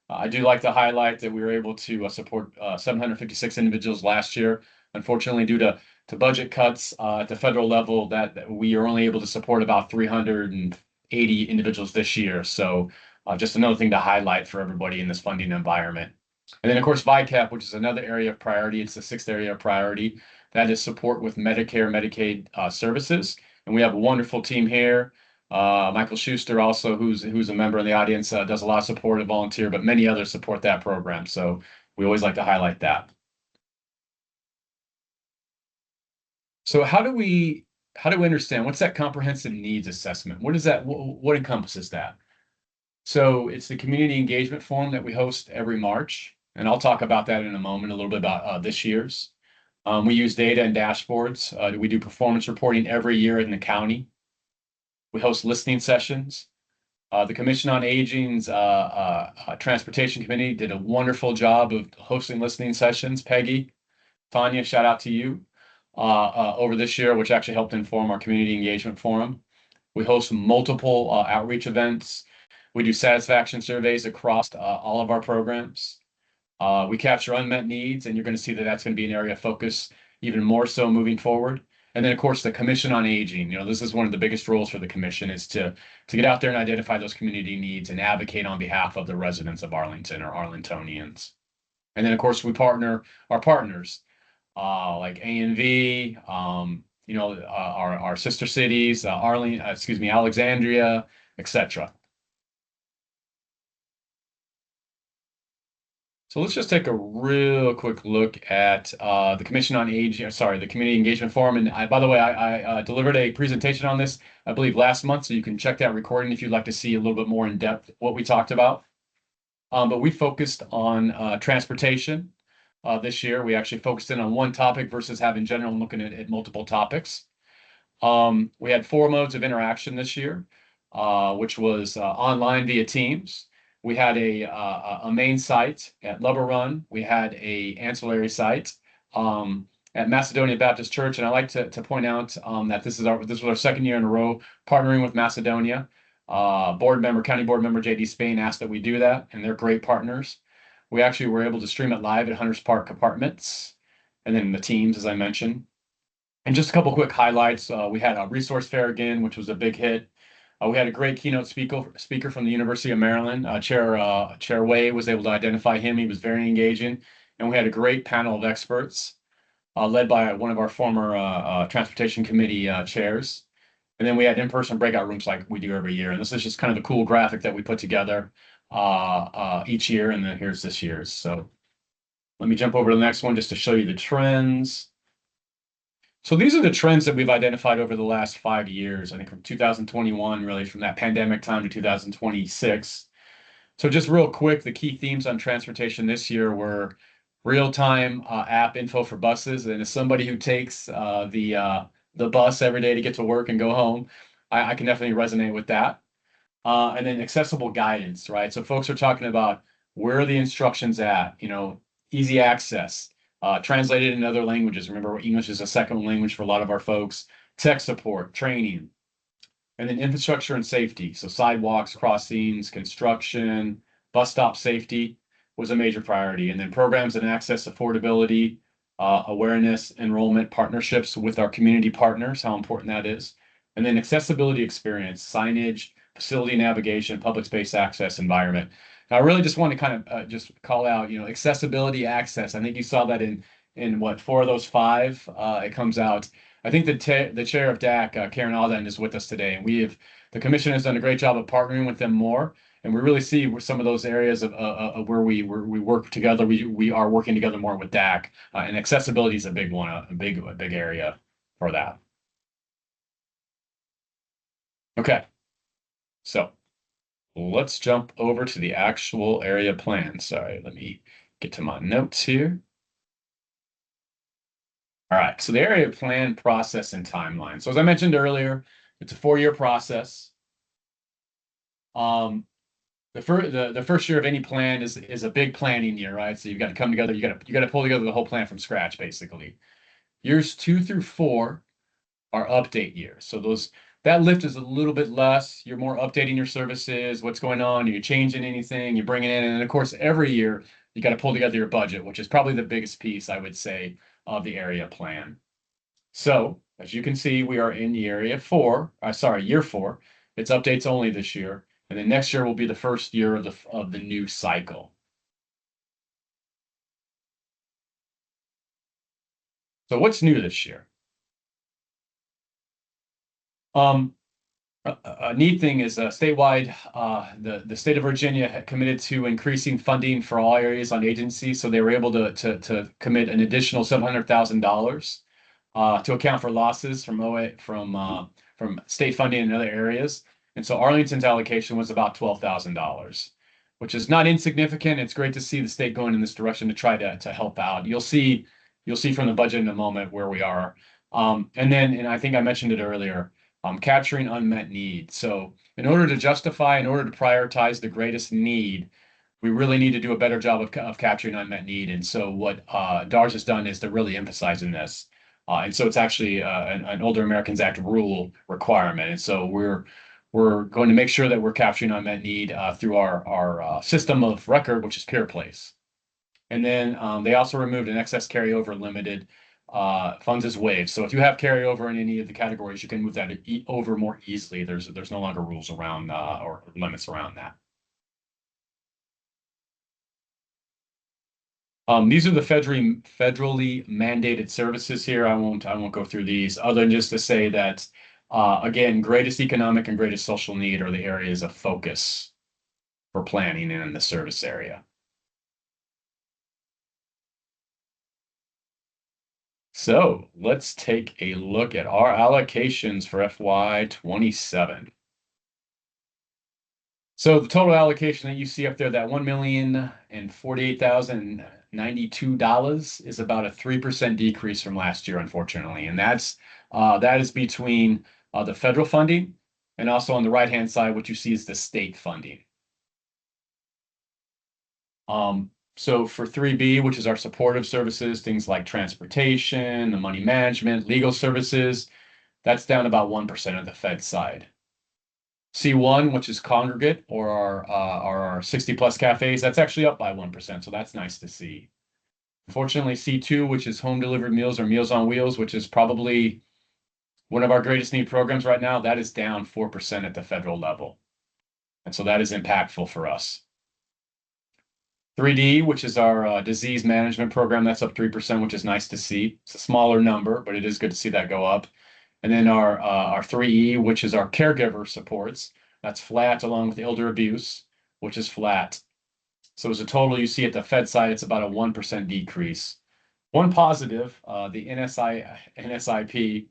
I do like to highlight that we were able to support 756 individuals last year. Unfortunately, due to budget cuts at the federal level, that we are only able to support about 380 individuals this year. So just another thing to highlight for everybody in this funding environment. And then, of course, VICAP, which is another area of priority. It's the sixth area of priority. That is support with Medicare, Medicaid services. And we have a wonderful team here. Michael Schuster also, who's a member of the audience, does a lot of support and volunteer, but many others support that program. So we always like to highlight that. So how do we understand what's that comprehensive needs assessment? What is that? What encompasses that? So it's the community engagement forum that we host every March, and I'll talk about that in a moment, a little bit about this year's. We use data and dashboards. We do performance reporting every year in the county. We host listening sessions. The Commission on Aging's Transportation Committee did a wonderful job of hosting listening sessions. Peggy, Tanya, shout out to you over this year, which actually helped inform our community engagement forum. We host multiple outreach events. We do satisfaction surveys across all of our programs. We capture unmet needs, and you're going to see that that's going to be an area of focus even more so moving forward. And then, of course, the Commission on Aging. This is one of the biggest roles for the commission, is to get out there and identify those community needs and advocate on behalf of the residents of Arlington or Arlingtonians. And then, of course, we partner our partners like ANV, our sister cities, Alexandria, etc. So let's just take a real quick look at the Commission on Aging, the Community Engagement Forum. And by the way, I delivered a presentation on this, I believe, last month. So you can check that recording if you'd like to see a little bit more in depth what we talked about. But we focused on transportation this year. We actually focused in on one topic versus having general and looking at multiple topics. We had 4 modes of interaction this year, which was online via Teams. We had a main site at Lubber Run. We had a ancillary site at Macedonia Baptist Church, and I like to point out that this was our second year in a row partnering with Macedonia. County board member JD Spain asked that we do that, and they're great partners. We actually were able to stream it live at Hunters Park Apartments, and then the teams, as I mentioned. And just a couple quick highlights. We had a resource fair again, which was a big hit. We had a great keynote speaker from the University of Maryland. Chair Way was able to identify him. He was very engaging. And we had a great panel of experts led by one of our former transportation committee chairs. And then we had in-person breakout rooms like we do every year. And this is just kind of the cool graphic that we put together each year. And then here's this year's. So let me jump over to the next one just to show you the trends. So these are the trends that we've identified over the last 5 years, I think from 2021, really from that pandemic time to 2026. So just real quick, the key themes on transportation this year were real-time app info for buses. And as somebody who takes the bus every day to get to work and go home, I can definitely resonate with that. And then accessible guidance, right? So folks are talking about where are the instructions at, easy access. Translated in other languages. Remember, English is a second language for a lot of our folks. Tech support, training, and then infrastructure and safety. So sidewalks, crossings, construction, bus stop safety was a major priority. And then programs and access affordability, awareness, enrollment, partnerships with our community partners, how important that is. And then accessibility experience, signage, facility navigation, public space access, environment. Now, I really just want to kind of just call out, accessibility access. I think you saw that in what, 4 of those 5. It comes out. I think the chair of DAC, Karen Alden, is with us today, and the commission has done a great job of partnering with them more, and we really see where some of those areas of where we work together. We are working together more with DAC, and accessibility is a big one, a big area for that. Okay, so let's jump over to the actual area plan. Sorry, let me get to my notes here. All right, so the area plan process and timeline. So as I mentioned earlier, it's a 4-year process. The first year of any plan is a big planning year, right? So you've got to come together, you got to pull together the whole plan from scratch, basically. Years 2 through 4 are update years. So that lift is a little bit less. You're more updating your services, what's going on, are you changing anything, you're bringing in, and of course, every year you got to pull together your budget, which is probably the biggest piece, I would say, of the area plan. So as you can see, we are in year 4. It's updates only this year, and then next year will be the first year of the new cycle. So what's new this year? A neat thing is statewide, the state of Virginia had committed to increasing funding for all areas on agencies, so they were able to commit an additional $700,000 to account for losses from OA from state funding in other areas. And so Arlington's allocation was about $12,000, which is not insignificant. It's great to see the state going in this direction to try to help out. You'll see from the budget in a moment where we are. And I think I mentioned it earlier. Capturing unmet needs. So in order to prioritize the greatest need, we really need to do a better job of capturing unmet need. And so what DARS has done is to really emphasize in this. And so it's actually an Older Americans Act rule requirement. And so we're going to make sure that we're capturing unmet need through our system of record, which is Peer Place. And then they also removed an excess carryover limited funds is waived. So if you have carryover in any of the categories, you can move that over more easily. There's no longer rules around or limits around that. These are the federally mandated services here. I won't go through these other than just to say that again, greatest economic and greatest social need are the areas of focus for planning in the service area. So let's take a look at our allocations for FY27. So the total allocation that you see up there, that $1,048,092 is about a 3% decrease from last year, unfortunately. And that is between the federal funding and also on the right-hand side, what you see is the state funding. So for 3B, which is our supportive services, things like transportation, the money management, legal services, that's down about 1% of the Fed side. C1, which is congregate or our 60 plus cafes, that's actually up by 1%. So that's nice to see. Unfortunately, C2, which is home delivered meals or Meals on Wheels, which is probably one of our greatest need programs right now, that is down 4% at the federal level. And so that is impactful for us. 3D, which is our disease management program, that's up 3%, which is nice to see. It's a smaller number, but it is good to see that go up. And then our 3E, which is our caregiver supports, that's flat, along with elder abuse, which is flat. So as a total, you see at the Fed side, it's about a 1% decrease. One positive, the NSIP,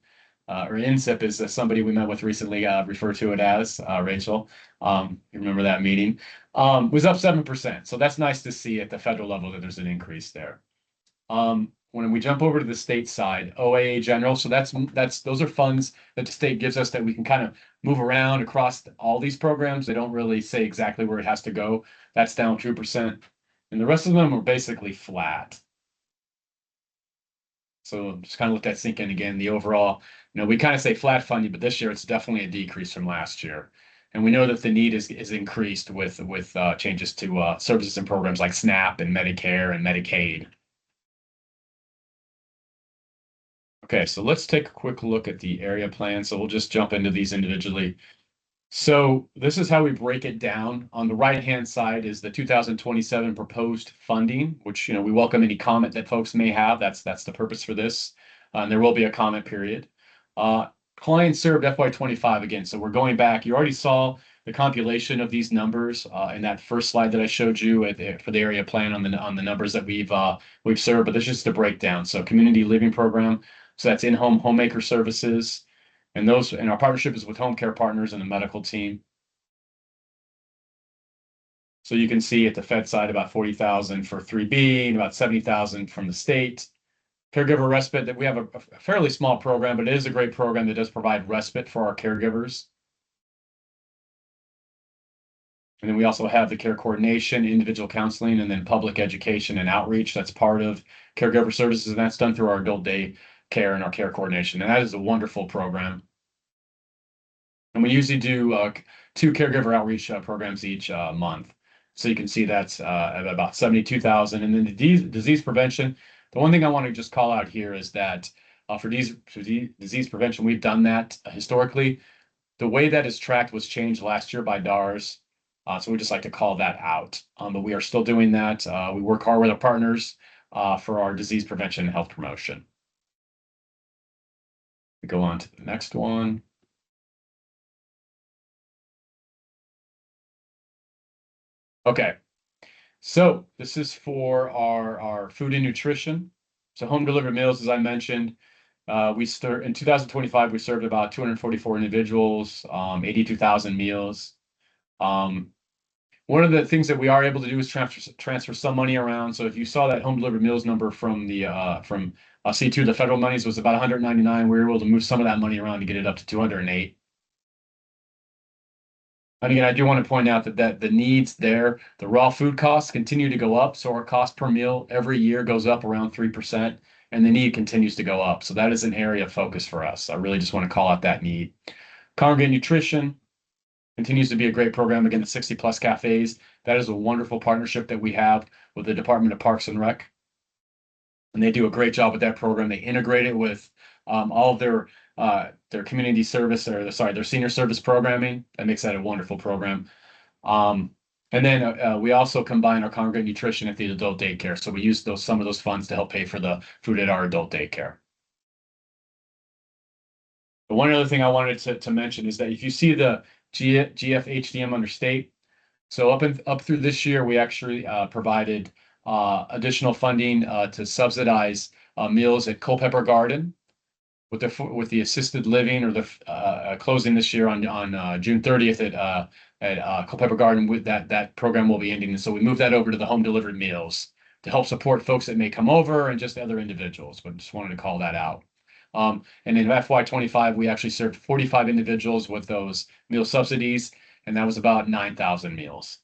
or NSIP is somebody we met with recently, refer to it as, Rachel. You remember that meeting, was up 7%. So that's nice to see at the federal level that there's an increase there. When we jump over to the state side, OAA general, so those are funds that the state gives us that we can kind of move around across all these programs. They don't really say exactly where it has to go. That's down 2%. And the rest of them are basically flat. So just kind of let that sink in again. The overall, we kind of say flat funding, but this year it's definitely a decrease from last year. And we know that the need is increased with changes to services and programs like SNAP and Medicare and Medicaid. Okay, so let's take a quick look at the area plan. So we'll just jump into these individually. So this is how we break it down. On the right-hand side is the 2027 proposed funding, which, we welcome any comment that folks may have. That's the purpose for this. And there will be a comment period. Clients served FY25 again. So we're going back. You already saw the compilation of these numbers in that first slide that I showed you for the area plan on the numbers that we've served, but this is just a breakdown. So community living program. So that's in-home homemaker services. And our partnership is with Home Care Partners and the medical team. So you can see at the Fed side about 40,000 for 3B and about 70,000 from the state. Caregiver respite, that we have a fairly small program, but it is a great program that does provide respite for our caregivers. And then we also have the care coordination, individual counseling, and then public education and outreach. That's part of caregiver services, and that's done through our adult day care and our care coordination. And that is a wonderful program. And we usually do 2 caregiver outreach programs each month. So you can see that's at about 72,000. And then the disease prevention, the one thing I want to just call out here is that for disease prevention, we've done that historically. The way that is tracked was changed last year by DARS. So we just like to call that out. But we are still doing that. We work hard with our partners for our disease prevention and health promotion. We go on to the next one. Okay, so this is for our food and nutrition. So home delivered meals, as I mentioned, in 2025, we served about 244 individuals, 82,000 meals. One of the things that we are able to do is transfer some money around. So if you saw that home delivered meals number from the C2, the federal monies was about 199. We were able to move some of that money around to get it up to 208. And again, I do want to point out that the needs there, the raw food costs continue to go up. So our cost per meal every year goes up around 3%, and the need continues to go up. So that is an area of focus for us. I really just want to call out that need. Congregate nutrition continues to be a great program. Again, the 60 plus cafes, that is a wonderful partnership that we have with the Department of Parks and Rec. And they do a great job with that program. They integrate it with all of their community service, their senior service programming. That makes that a wonderful program. And then we also combine our congregate nutrition at the adult daycare. So we use some of those funds to help pay for the food at our adult daycare. But one other thing I wanted to mention is that if you see the GFHDM under state, so up through this year, we actually provided additional funding to subsidize meals at Culpeper Garden with the assisted living or the closing this year on June 30th at Culpeper Garden. With that program will be ending, and so we moved that over to the home delivered meals to help support folks that may come over and just other individuals. But just wanted to call that out. And in FY25, we actually served 45 individuals with those meal subsidies, and that was about 9,000 meals.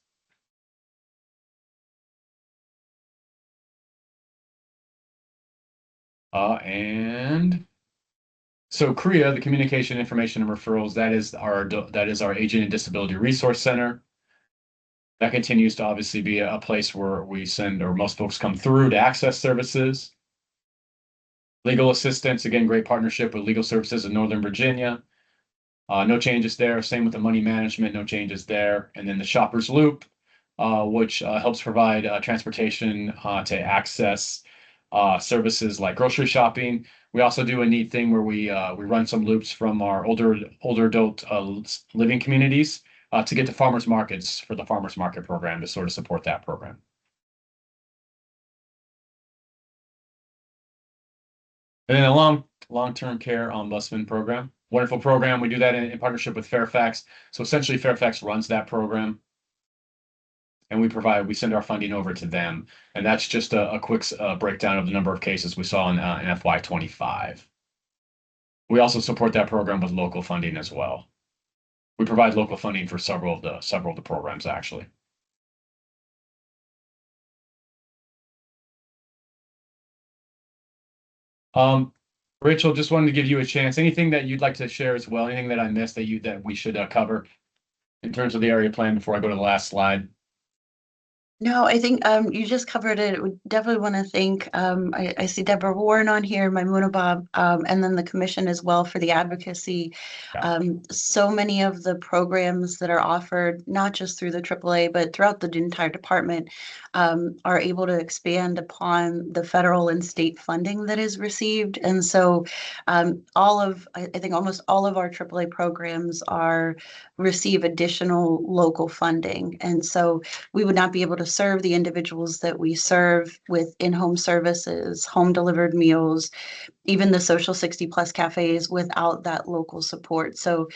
And so CREA, the Communication, Information, and Referrals, that is our Aging and Disability Resource Center. That continues to obviously be a place where we send, or most folks come through to access services. Legal assistance, again, great partnership with Legal Services in Northern Virginia. No changes there. Same with the money management, no changes there. And then the Shoppers Loop, which helps provide transportation to access services like grocery shopping. We also do a neat thing where we run some loops from our older adult living communities to get to farmers markets for the farmers market program to sort of support that program. And then a long-term care ombudsman program. Wonderful program. We do that in partnership with Fairfax. So essentially Fairfax runs that program. And we send our funding over to them. And that's just a quick breakdown of the number of cases we saw in FY25. We also support that program with local funding as well. We provide local funding for several of the programs, actually. Rachel, just wanted to give you a chance. Anything that you'd like to share as well? Anything that I missed that we should cover in terms of the area plan before I go to the last slide? No, I think you just covered it. We definitely want to thank, I see Deborah Warren on here, Maimuna Bob, and then the commission as well for the advocacy. Yeah. So many of the programs that are offered, not just through the AAA, but throughout the entire department, are able to expand upon the federal and state funding that is received. And so I think almost all of our AAA programs receive additional local funding. And so we would not be able to serve the individuals that we serve with in-home services, home delivered meals, even the social 60 plus cafes without that local support. So,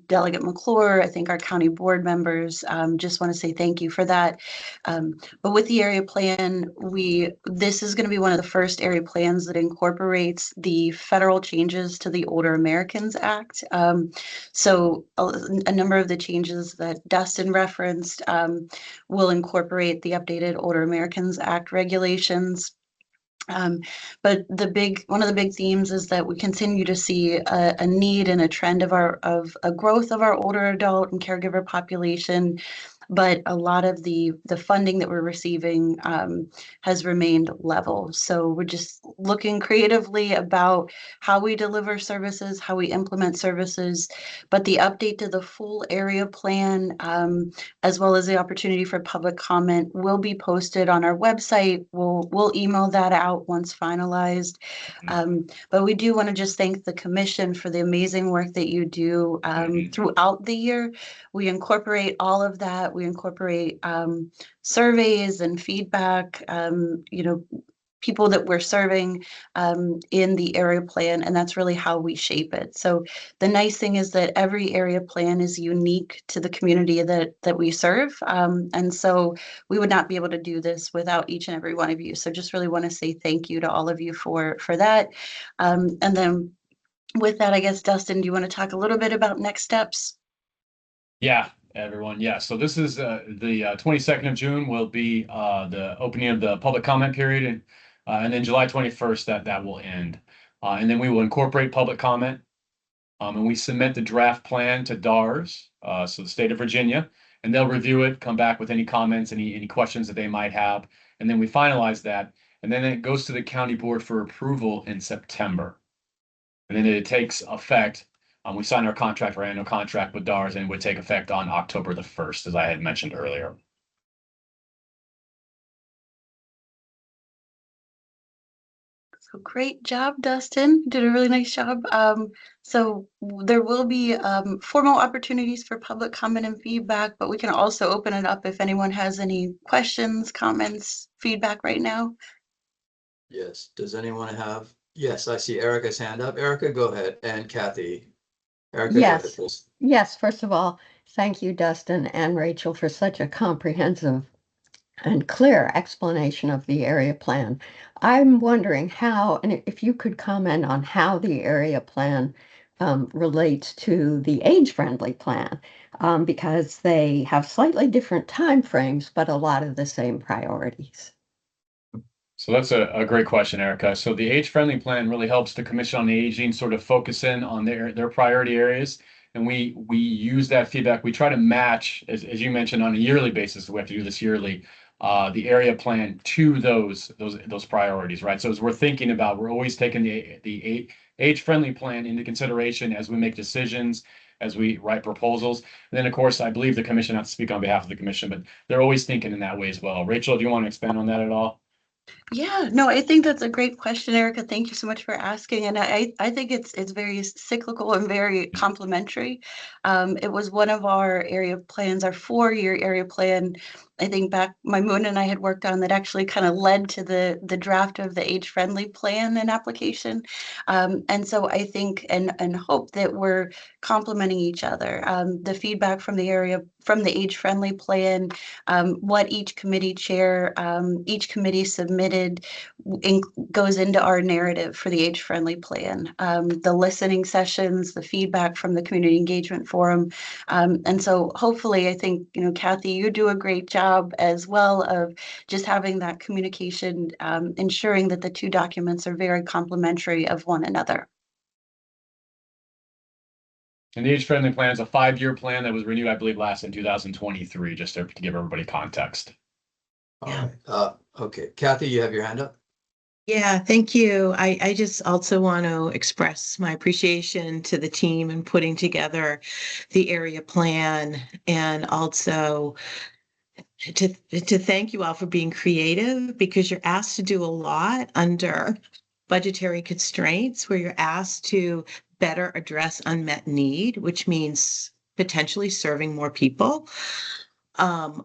Delegate McClure, I think our county board members, just want to say thank you for that. But with the area plan, this is going to be one of the first area plans that incorporates the federal changes to the Older Americans Act. So a number of the changes that Dustin referenced will incorporate the updated Older Americans Act regulations. But one of the big themes is that we continue to see a need and a trend of a growth of our older adult and caregiver population. But a lot of the funding that we're receiving has remained level. So we're just looking creatively about how we deliver services, how we implement services. But the update to the full area plan, as well as the opportunity for public comment, will be posted on our website. We'll email that out once finalized. But we do want to just thank the commission for the amazing work that you do throughout the year. We incorporate all of that. We incorporate surveys and feedback, people that we're serving in the area plan, and that's really how we shape it. So the nice thing is that every area plan is unique to the community that we serve. And so we would not be able to do this without each and every one of you. So just really want to say thank you to all of you for that. And then with that, I guess, Dustin, do you want to talk a little bit about next steps? Yeah, everyone. Yeah, so this is the 22nd of June will be the opening of the public comment period, and then July 21st that will end. And then we will incorporate public comment, and we submit the draft plan to DARS, so the state of Virginia, and they'll review it, come back with any comments, any questions that they might have, and then we finalize that, and then it goes to the county board for approval in September. And then it takes effect. We signed our annual contract with DARS, and it would take effect on October the 1st, as I had mentioned earlier. So great job, Dustin. You did a really nice job. So there will be formal opportunities for public comment and feedback, but we can also open it up if anyone has any questions, comments, feedback right now. Yes. Does anyone have? Yes, I see Erica's hand up. Erica, go ahead. And Kathy. Erica, Yes. go ahead, please. Yes, first of all, thank you, Dustin and Rachel, for such a comprehensive and clear explanation of the area plan. I'm wondering how, and if you could comment on how the area plan relates to the age-friendly plan, because they have slightly different timeframes, but a lot of the same priorities. So that's a great question, Erica. So the age-friendly plan really helps the Commission on Aging sort of focus in on their priority areas. And we use that feedback. We try to match, as you mentioned, on a yearly basis. We have to do this yearly, the area plan to those priorities, right? So as we're thinking about, we're always taking the age-friendly plan into consideration as we make decisions, as we write proposals. And then, of course, I believe the commission, not to speak on behalf of the commission, but they're always thinking in that way as well. Rachel, do you want to expand on that at all? Yeah, no, I think that's a great question, Erica. Thank you so much for asking. And I think it's very cyclical and very complementary. It was one of our area plans, our 4-year area plan. I think back Moon and I had worked on that actually kind of led to the draft of the age-friendly plan and application. And so I think and hope that we're complementing each other. The feedback from the age-friendly plan, what each committee chair, each committee submitted goes into our narrative for the age-friendly plan. The listening sessions, the feedback from the community engagement forum. And so hopefully, I think, Kathy, you do a great job as well of just having that communication, ensuring that the two documents are very complementary of one another. And the age-friendly plan is a 5-year plan that was renewed, I believe, last in 2023, just to give everybody context. All right. Okay, Kathy, you have your hand up. Yeah, thank you. I just also want to express my appreciation to the team in putting together the area plan, and also to thank you all for being creative, because you're asked to do a lot under budgetary constraints, where you're asked to better address unmet need, which means potentially serving more people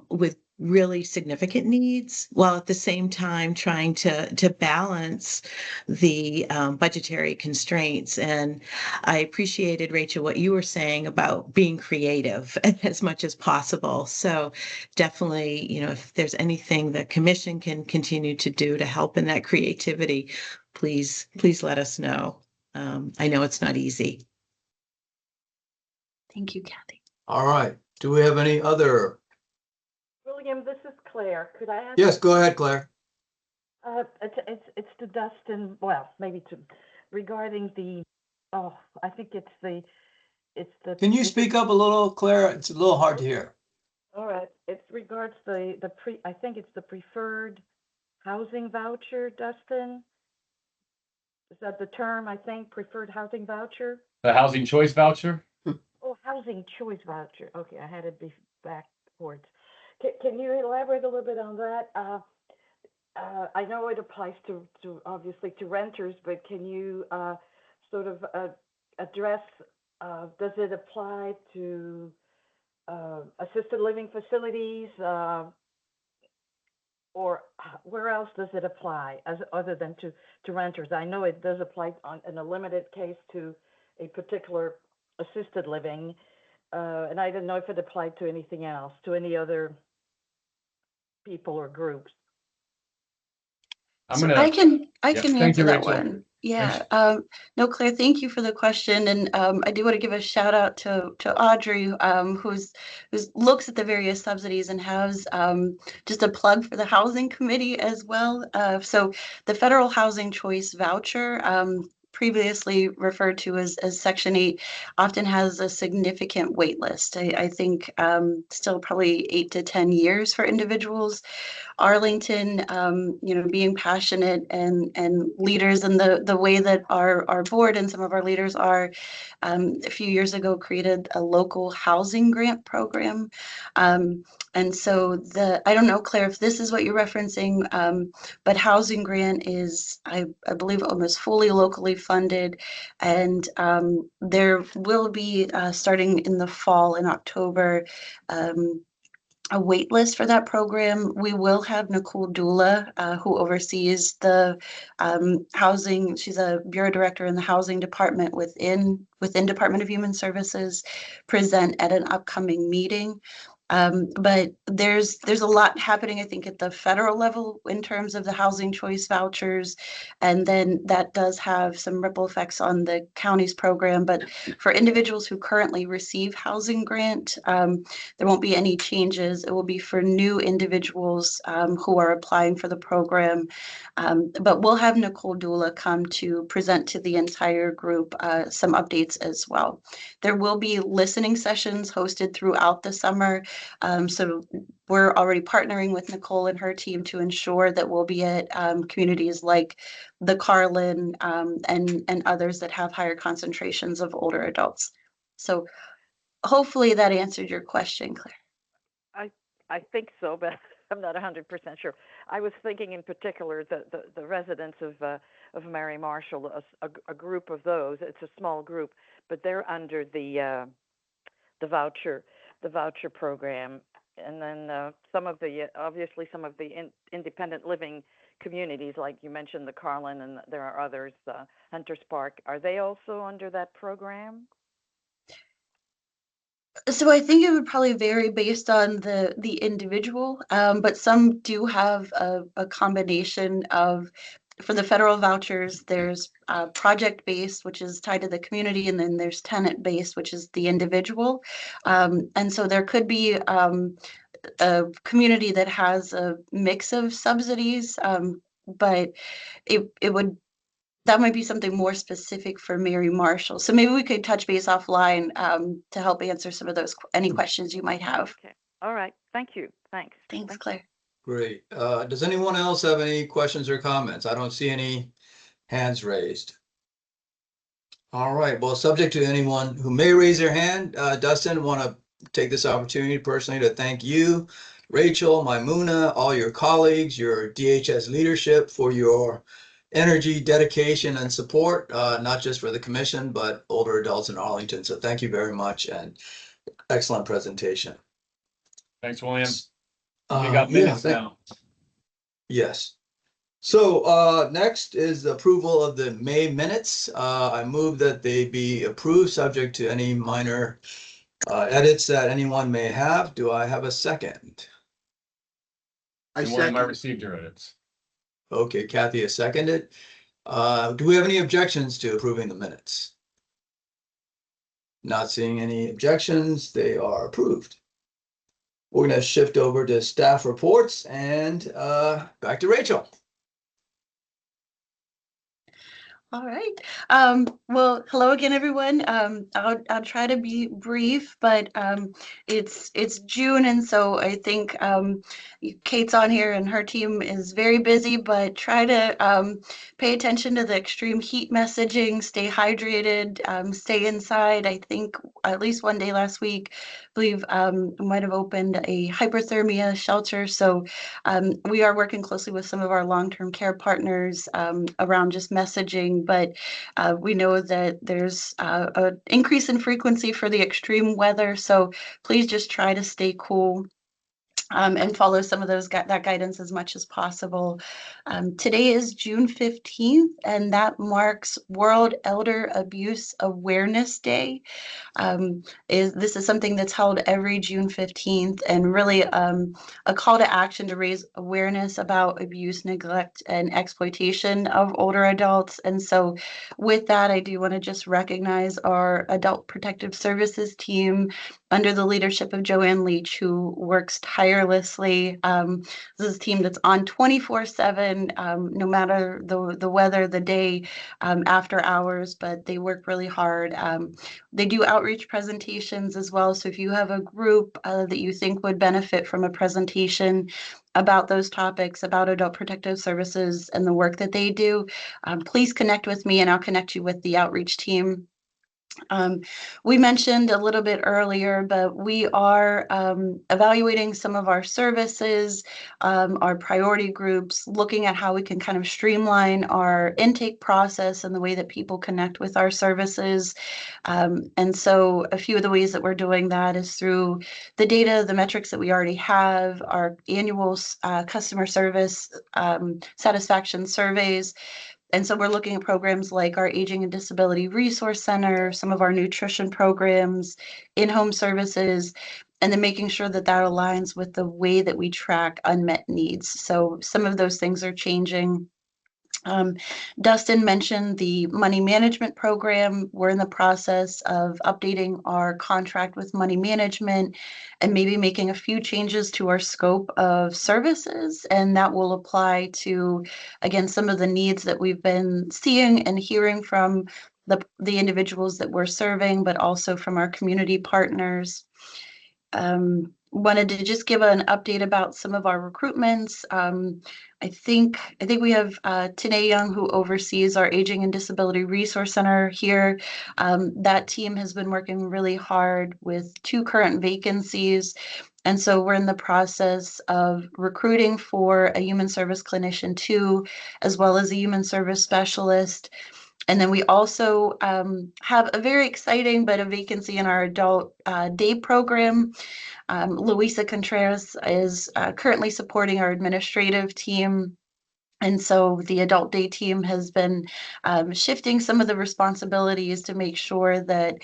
with really significant needs, while at the same time trying to balance the budgetary constraints. And I appreciated, Rachel, what you were saying about being creative as much as possible. So definitely, if there's anything the commission can continue to do to help in that creativity, please let us know. I know it's not easy. Thank you, Kathy. All right. Do we have any other? William, this is Claire. Could I ask? Yes, go ahead, Claire. It's to Dustin. Well, maybe regarding the. Oh, I think it's the. Can you speak up a little, Claire? It's a little hard to hear. All right. It regards I think it's the preferred housing voucher, Dustin. Is that the term? I think preferred housing voucher. The housing choice voucher? Oh, housing choice voucher. Okay, I had it backwards. Can you elaborate a little bit on that? I know it applies to obviously to renters, but can you sort of address? Does it apply to assisted living facilities, or where else does it apply other than to renters? I know it does apply in a limited case to a particular assisted living, and I didn't know if it applied to anything else, to any other people or groups. I can answer that Rachel. one. Yeah. No, Claire, thank you for the question. And I do want to give a shout out to Audrey, who looks at the various subsidies and has just a plug for the housing committee as well. So the federal housing choice voucher, previously referred to as Section 8, often has a significant wait list. I think still probably 8 to 10 years for individuals. Arlington, being passionate and leaders in the way that our board and some of our leaders are, a few years ago created a local housing grant program. And so I don't know, Claire, if this is what you're referencing, but housing grant is, I believe, almost fully locally funded. And there will be, starting in the fall, in October, a wait list for that program. We will have Nicole Dula, who oversees the housing. She's a bureau director in the housing department within Department of Human Services, present at an upcoming meeting. But there's a lot happening, I think, at the federal level in terms of the housing choice vouchers. And then that does have some ripple effects on the county's program. But for individuals who currently receive housing grant, there won't be any changes. It will be for new individuals who are applying for the program. But we'll have Nicole Dula come to present to the entire group some updates as well. There will be listening sessions hosted throughout the summer. So we're already partnering with Nicole and her team to ensure that we'll be at communities like the Carlin and others that have higher concentrations of older adults. So hopefully that answered your question, Claire. I think so, but I'm not 100% sure. I was thinking in particular the residents of Mary Marshall, a group of those. It's a small group, but they're under the voucher program, and then some of the independent living communities, like you mentioned, the Carlin, and there are others, Hunters Park. Are they also under that program? So I think it would probably vary based on the individual, but some do have a combination of, for the federal vouchers, there's project-based, which is tied to the community, and then there's tenant-based, which is the individual. And so there could be a community that has a mix of subsidies, but it would, that might be something more specific for Mary Marshall. So maybe we could touch base offline to help answer some of those, any questions you might have. Okay. All right. Thank you. Thanks. Thanks, Claire. Great. Does anyone else have any questions or comments? I don't see any hands raised. All right. Well, subject to anyone who may raise their hand, Dustin, want to take this opportunity personally to thank you, Rachel, Maimuna, all your colleagues, your DHS leadership for your energy, dedication, and support, not just for the commission, but older adults in Arlington. So thank you very much, and excellent presentation. Thanks, William. You got minutes now. Yes. So next is the approval of the May minutes. I move that they be approved, subject to any minor edits that anyone may have. Do I have a second? William, I received your edits. Okay, Kathy has seconded. Do we have any objections to approving the minutes? Not seeing any objections, they are approved. We're going to shift over to staff reports and back to Rachel. All right. Well, hello again, everyone. I'll try to be brief, but it's June, and so I think Kate's on here and her team is very busy, but try to pay attention to the extreme heat messaging, stay hydrated, stay inside. I think at least one day last week, I believe might have opened a hyperthermia shelter. So we are working closely with some of our long-term care partners around just messaging, but we know that there's an increase in frequency for the extreme weather. So please just try to stay cool. And follow some of that guidance as much as possible. Today is June 15th, and that marks World Elder Abuse Awareness Day. This is something that's held every June 15th, and really a call to action to raise awareness about abuse, neglect, and exploitation of older adults. And so with that, I do want to just recognize our Adult Protective Services team under the leadership of Joanne Leach, who works tirelessly. This is a team that's on 24/7, no matter the weather, the day, after hours, but they work really hard. They do outreach presentations as well. So if you have a group that you think would benefit from a presentation about those topics, about Adult Protective Services and the work that they do, please connect with me and I'll connect you with the outreach team. We mentioned a little bit earlier, but we are evaluating some of our services, our priority groups, looking at how we can kind of streamline our intake process and the way that people connect with our services. And so a few of the ways that we're doing that is through the data, the metrics that we already have, our annual customer service satisfaction surveys. And so we're looking at programs like our Aging and Disability Resource Center, some of our nutrition programs, in-home services, and then making sure that that aligns with the way that we track unmet needs. So some of those things are changing. Dustin mentioned the money management program. We're in the process of updating our contract with money management and maybe making a few changes to our scope of services. And that will apply to, again, some of the needs that we've been seeing and hearing from the individuals that we're serving, but also from our community partners. Wanted to just give an update about some of our recruitments. I think we have Tanae Young, who oversees our Aging and Disability Resource Center here. That team has been working really hard with 2 current vacancies. And so we're in the process of recruiting for a human service clinician too, as well as a human service specialist. And then we also have a very exciting but a vacancy in our adult day program. Luisa Contreras is currently supporting our administrative team. And so the adult day team has been shifting some of the responsibilities to make sure that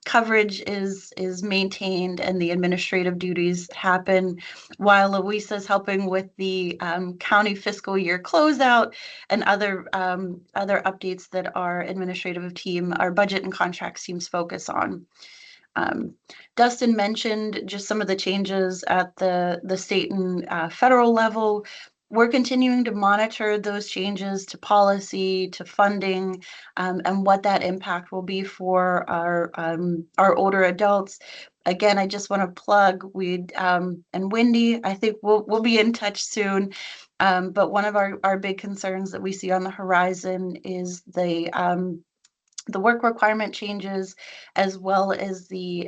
coverage is maintained and the administrative duties happen, while Luisa is helping with the county fiscal year closeout and other updates that our administrative team, our budget and contracts teams focus on. Dustin mentioned just some of the changes at the state and federal level. We're continuing to monitor those changes to policy, to funding, and what that impact will be for our older adults. Again, I just want to plug and Wendy, I think we'll be in touch soon. But one of our big concerns that we see on the horizon is the work requirement changes, as well as the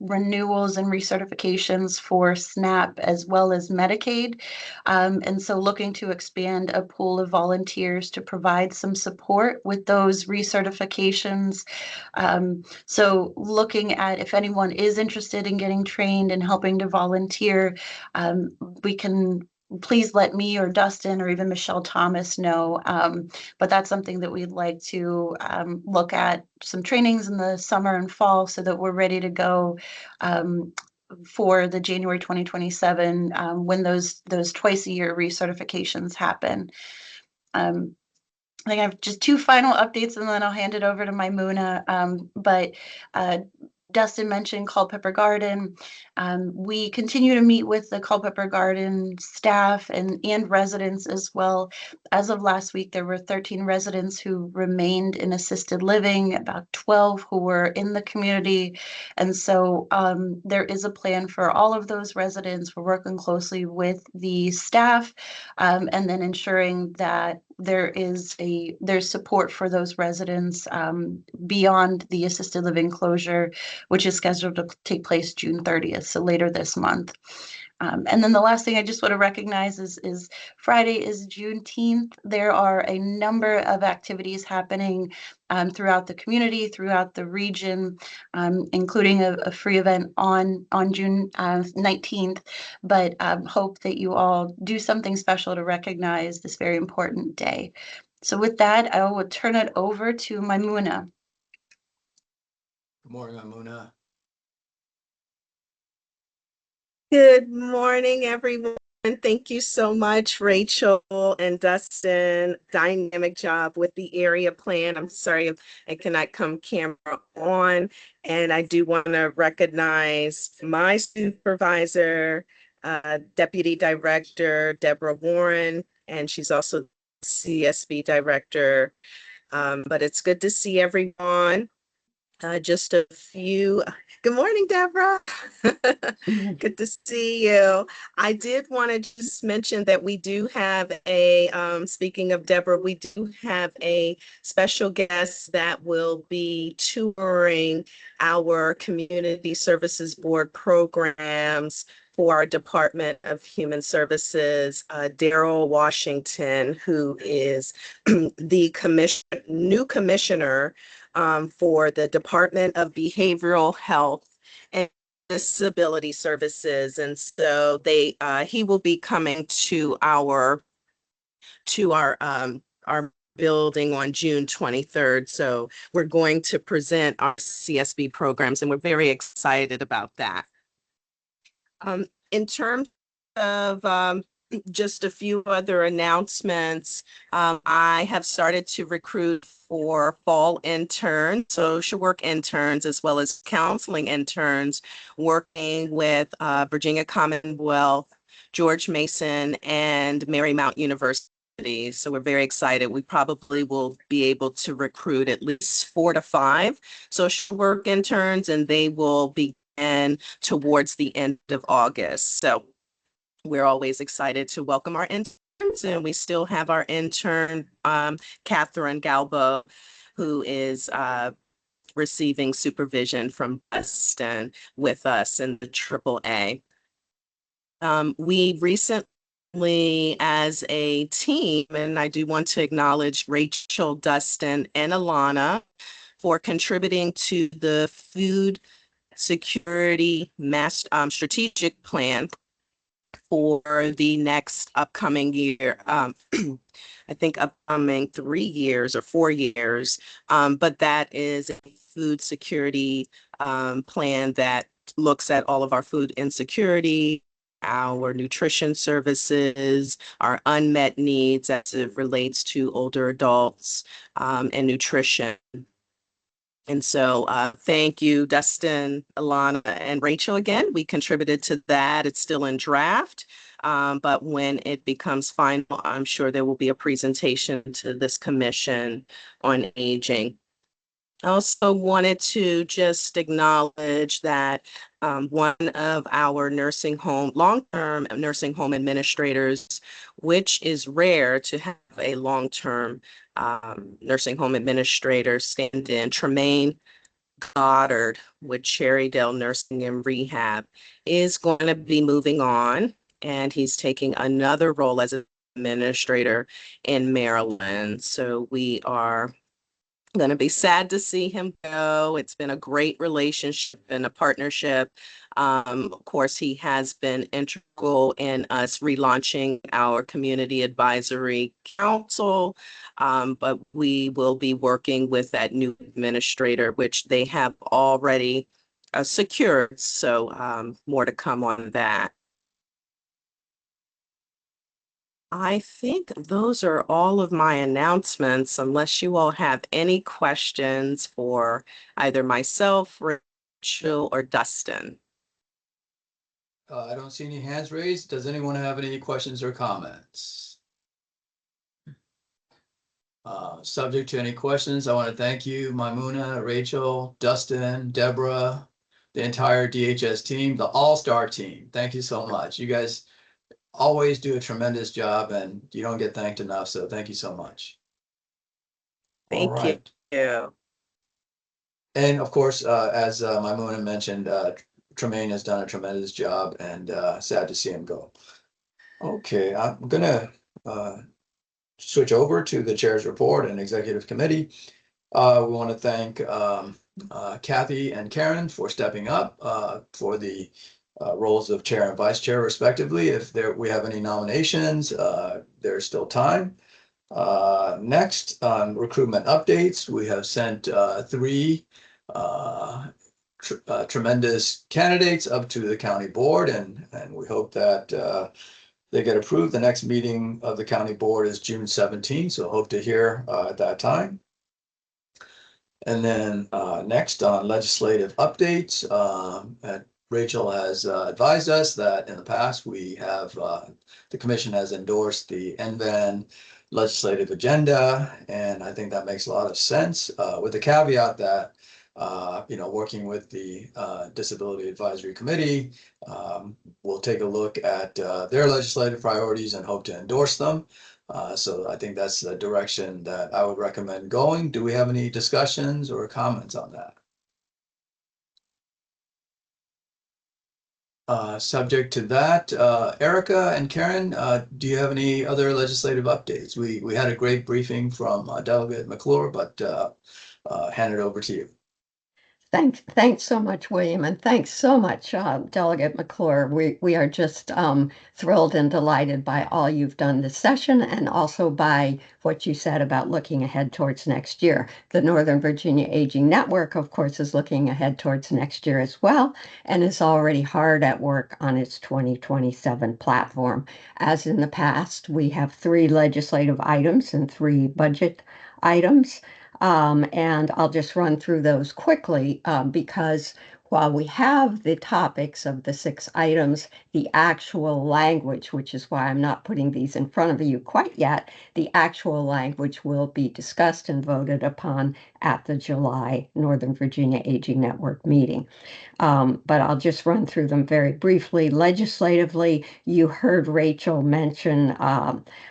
renewals and recertifications for SNAP as well as Medicaid. And so looking to expand a pool of volunteers to provide some support with those recertifications. So looking at if anyone is interested in getting trained and helping to volunteer, we can please let me or Dustin or even Michelle Thomas know. But that's something that we'd like to look at some trainings in the summer and fall so that we're ready to go for the January 2027 when those twice a year recertifications happen. I think I have just 2 final updates and then I'll hand it over to Maimuna. But Dustin mentioned Culpeper Garden. We continue to meet with the Culpeper Garden staff and residents as well. As of last week, there were 13 residents who remained in assisted living, about 12 who were in the community. And so there is a plan for all of those residents. We're working closely with the staff and then ensuring that there's support for those residents beyond the assisted living closure, which is scheduled to take place June 30th, so later this month. And then the last thing I just want to recognize is Friday is Juneteenth. There are a number of activities happening throughout the community, throughout the region, including a free event on June 19th. But hope that you all do something special to recognize this very important day. So with that, I will turn it over to Maimuna. Good morning, Maimuna. Good morning, everyone. Thank you so much, Rachel and Dustin. Dynamic job with the area plan. I'm sorry I cannot come camera on. And I do want to recognize my supervisor, Deputy Director Deborah Warren, and she's also CSB Director. But it's good to see everyone. Just a few. Good morning, Deborah. Good to see you. I did want to just mention that we do have speaking of Deborah, we do have a special guest that will be touring our Community Services Board programs for our Department of Human Services, Daryl Washington, who is the new commissioner for the Department of Behavioral Health and Disability Services. And so he will be coming to our building on June 23rd. So we're going to present our CSB programs and we're very excited about that. In terms of just a few other announcements, I have started to recruit for fall interns, social work interns, as well as counseling interns, working with Virginia Commonwealth, George Mason, and Marymount University. So we're very excited. We probably will be able to recruit at least 4 to 5 social work interns, and they will begin towards the end of August. So we're always excited to welcome our interns, and we still have our intern, Catherine Galbo, who is receiving supervision from Dustin with us in the AAA. We recently, as a team, and I do want to acknowledge Rachel, Dustin, and Alana for contributing to the food security strategic plan for the next upcoming year. I think upcoming 3 years or 4 years, but that is a food security plan that looks at all of our food insecurity, our nutrition services, our unmet needs as it relates to older adults, and nutrition. And so thank you, Dustin, Alana, and Rachel again. We contributed to that. It's still in draft, but when it becomes final, I'm sure there will be a presentation to this Commission on Aging. I also wanted to just acknowledge that one of our long-term nursing home administrators, which is rare to have a long-term nursing home administrator stand in, Tremaine Goddard with Cherrydale Nursing and Rehab, is going to be moving on, and he's taking another role as an administrator in Maryland. So we are going to be sad to see him go. It's been a great relationship and a partnership. Of course, he has been integral in us relaunching our Community Advisory Council, but we will be working with that new administrator, which they have already secured. So more to come on that. I think those are all of my announcements, unless you all have any questions for either myself, Rachel, or Dustin. I don't see any hands raised. Does anyone have any questions or comments? Subject to any questions, I want to thank you, Maimuna, Rachel, Dustin, Deborah, the entire DHS team, the all-star team. Thank you so much. You guys always do a tremendous job, and you don't get thanked enough. So thank you so much. Thank you. And of course, as Maimuna mentioned, Tremaine has done a tremendous job, and sad to see him go. Okay, I'm gonna switch over to the chair's report and executive committee. We want to thank Kathy and Karen for stepping up for the roles of chair and vice chair respectively. If we have any nominations, there's still time. Next, on recruitment updates, we have sent 3 tremendous candidates up to the county board, and we hope that they get approved. The next meeting of the county board is June 17th, so hope to hear at that time. And then next on legislative updates, Rachel has advised us that in the past we have, the commission has endorsed the NVAN legislative agenda, and I think that makes a lot of sense, with the caveat that working with the Disability Advisory Committee, we'll take a look at their legislative priorities and hope to endorse them. So I think that's the direction that I would recommend going. Do we have any discussions or comments on that? Subject to that, Erica and Karen, do you have any other legislative updates? We had a great briefing from Delegate McClure, but hand it over to you. Thanks so much, William, and thanks so much, Delegate McClure. We are just thrilled and delighted by all you've done this session, and also by what you said about looking ahead towards next year. The Northern Virginia Aging Network, of course, is looking ahead towards next year as well, and is already hard at work on its 2027 platform. As in the past, we have 3 legislative items and 3 budget items. And I'll just run through those quickly because while we have the topics of the 6 items, the actual language, which is why I'm not putting these in front of you quite yet, the actual language will be discussed and voted upon at the July Northern Virginia Aging Network meeting. But I'll just run through them very briefly. Legislatively, you heard Rachel mention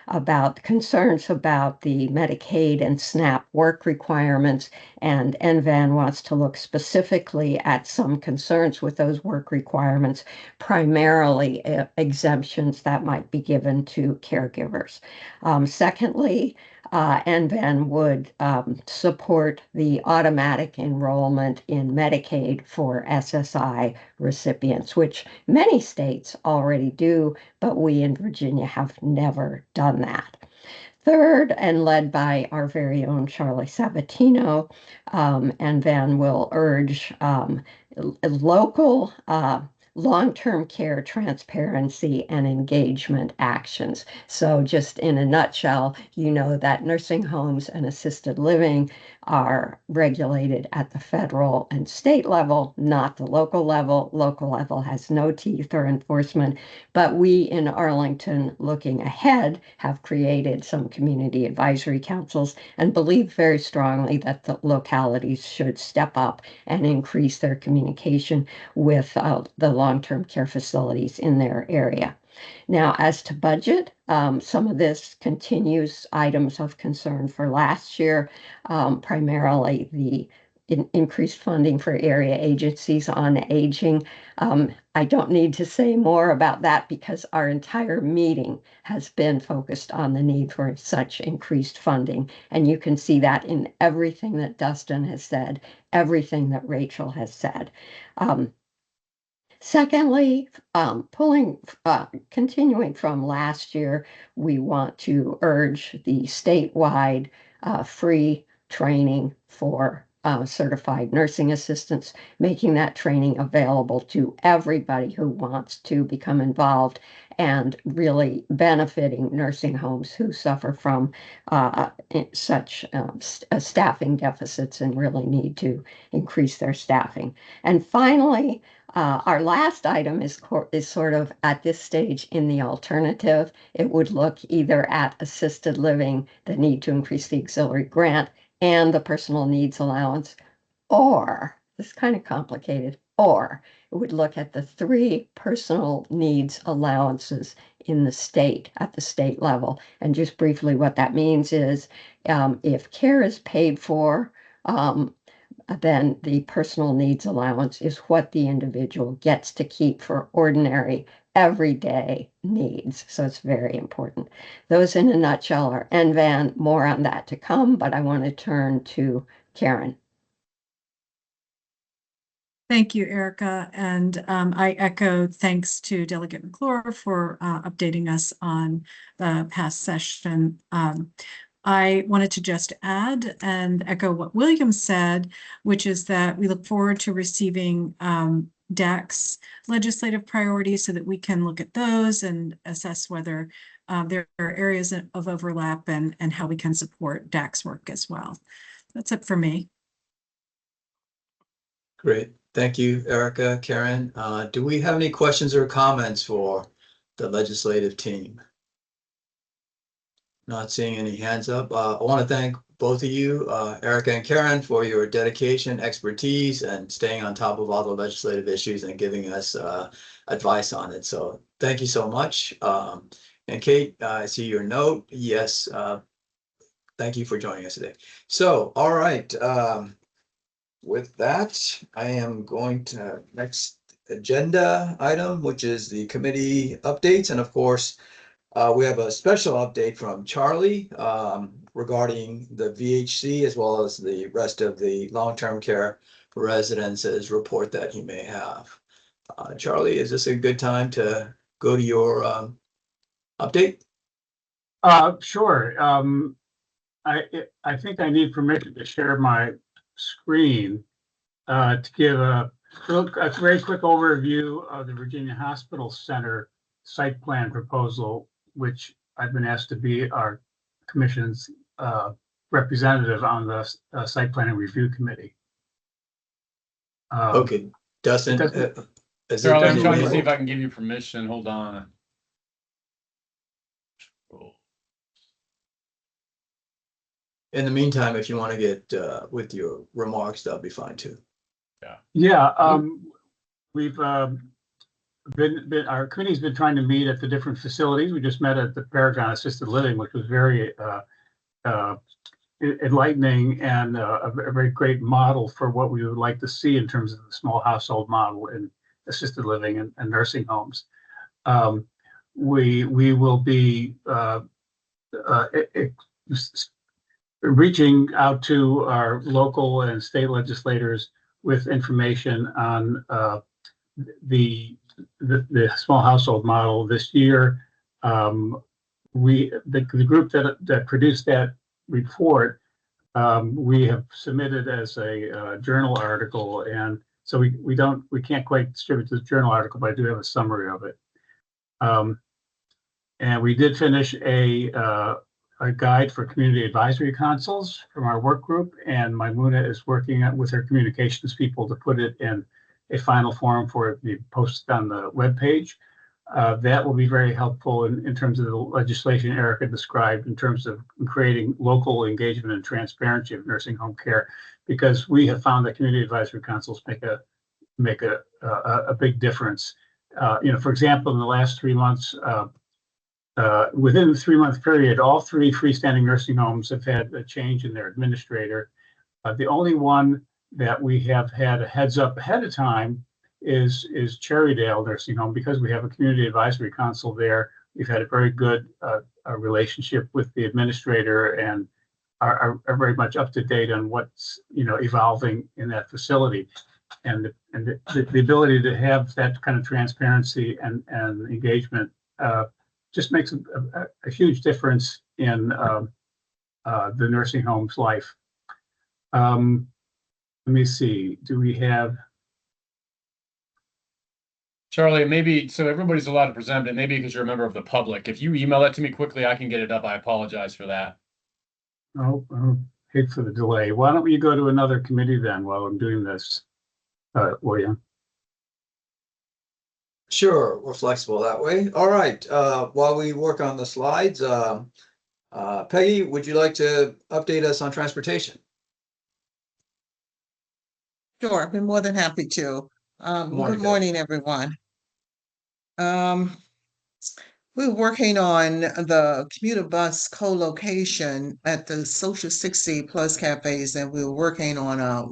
about concerns about the Medicaid and SNAP work requirements, and NVAN wants to look specifically at some concerns with those work requirements, primarily exemptions that might be given to caregivers. Secondly, NVAN would support the automatic enrollment in Medicaid for SSI recipients, which many states already do, but we in Virginia have never done that. Third, and led by our very own Charlie Sabatino, NVAN will urge local long-term care transparency and engagement actions. So just in a nutshell, you know that nursing homes and assisted living are regulated at the federal and state level, not the local level. Local level has no teeth or enforcement, but we in Arlington, looking ahead, have created some community advisory councils and believe very strongly that the localities should step up and increase their communication with the long-term care facilities in their area. Now, as to budget, some of this continues items of concern for last year, primarily the increased funding for area agencies on aging. I don't need to say more about that because our entire meeting has been focused on the need for such increased funding. And you can see that in everything that Dustin has said, everything that Rachel has said. Secondly, continuing from last year, we want to urge the statewide free training for certified nursing assistants, making that training available to everybody who wants to become involved and really benefiting nursing homes who suffer from such staffing deficits and really need to increase their staffing. And finally, our last item is sort of at this stage in the alternative. It would look either at assisted living, the need to increase the auxiliary grant, and the personal needs allowance, or, this is kind of complicated, or it would look at the 3 personal needs allowances in the state, at the state level. And just briefly, what that means is if care is paid for, then the personal needs allowance is what the individual gets to keep for ordinary, everyday needs. So it's very important. Those in a nutshell are NVAN, more on that to come, but I want to turn to Karen. Thank you, Erica. And I echo thanks to Delegate McClure for updating us on the past session. I wanted to just add and echo what William said, which is that we look forward to receiving DAC's legislative priorities so that we can look at those and assess whether there are areas of overlap and how we can support DAC's work as well. That's it for me. Great. Thank you, Erica, Karen. Do we have any questions or comments for the legislative team? Not seeing any hands up. I want to thank both of you, Erica and Karen, for your dedication, expertise, and staying on top of all the legislative issues and giving us advice on it. So thank you so much. And Kate, I see your note. Yes, thank you for joining us today. So, all right. With that, I am going to next agenda item, which is the committee updates. And of course, we have a special update from Charlie regarding the VHC as well as the rest of the long-term care residences report that you may have. Charlie, is this a good time to go to your update? Sure. I think I need permission to share my screen to give a very quick overview of the Virginia Hospital Center site plan proposal, which I've been asked to be our commission's representative on the site plan and review committee. Okay, Dustin, is it Charlie, I'm Dustin trying to Weaver? see if I can give you permission. Hold on. In the meantime, if you want to get with your remarks, that'll be fine too. Yeah, we've our committee's been trying to meet at the different facilities. We just met at the Paragon Assisted Living, which was very enlightening and a very great model for what we would like to see in terms of the small household model in assisted living and nursing homes. We will be reaching out to our local and state legislators with information on the small household model this year. The group that produced that report, we have submitted as a journal article, and so we can't quite distribute the journal article, but I do have a summary of it. And we did finish a guide for community advisory councils from our work group, and Maimuna is working with her communications people to put it in a final form for it to be posted on the webpage. That will be very helpful in terms of the legislation Erica described in terms of creating local engagement and transparency of nursing home care, because we have found that community advisory councils make a big difference. For example, in the last 3 months, within the 3-month period, all 3 freestanding nursing homes have had a change in their administrator. The only one that we have had a heads up ahead of time is Cherrydale Nursing Home, because we have a community advisory council there. We've had a very good relationship with the administrator and are very much up to date on what's evolving in that facility. And the ability to have that kind of transparency and engagement just makes a huge difference in the nursing home's life. Let me see, do we have? Charlie, maybe, so everybody's allowed to present, but maybe because you're a member of the public, if you email it to me quickly, I can get it up. I apologize for that. Oh, hate for the delay. Why don't we go to another committee then while I'm doing this, William? Sure, we're flexible that way. All right, while we work on the slides, Peggy, would you like to update us on transportation? Sure, I've been more than happy to. Good morning, everyone. We're working on the commuter bus co-location at the Social 60 Plus cafes, and we're working on a